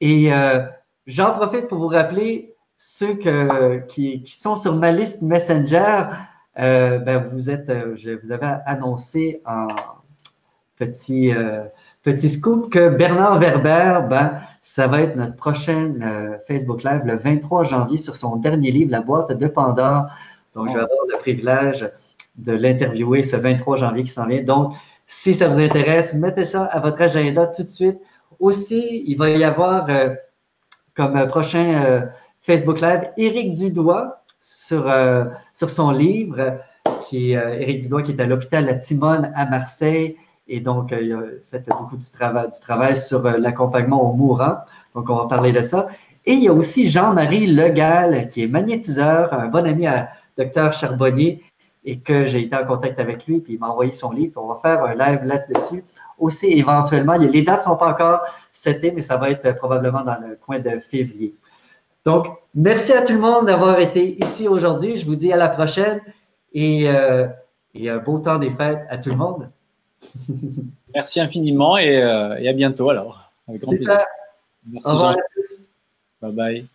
Et j'en profite pour vous rappeler ceux qui sont sur ma liste Messenger. Je vous avais annoncé en petit scoop que Bernard Werber, ça va être notre prochaine Facebook Live le 23 janvier sur son dernier livre, La boîte de Pandore. Donc, je vais avoir le privilège de l'interviewer ce 23 janvier qui s'en vient. Donc, si ça vous intéresse, mettez ça à votre agenda tout de suite. Aussi, il va y avoir comme prochain Facebook Live Éric Dudois sur son livre, Éric Dudois qui est à l'hôpital La Timone à Marseille. Et donc, il a fait beaucoup du travail sur l'accompagnement aux mourants. Donc, on va parler de ça. Et il y a aussi Jean-Marie Legal, qui est magnétiseur, un bon ami à Dr Charbonnier, et que j'ai été en contact avec lui, puis il m'a envoyé son livre. On va faire un live là-dessus. Aussi, éventuellement, les dates ne sont pas encore setées, mais ça va être probablement dans le coin de février. Donc, merci à tout le monde d'avoir été ici aujourd'hui. Je vous dis à la prochaine et un beau temps des fêtes à tout le monde. Merci infiniment et à bientôt alors. Avec grand plaisir. Super. Merci. Au revoir à tous. Bye bye.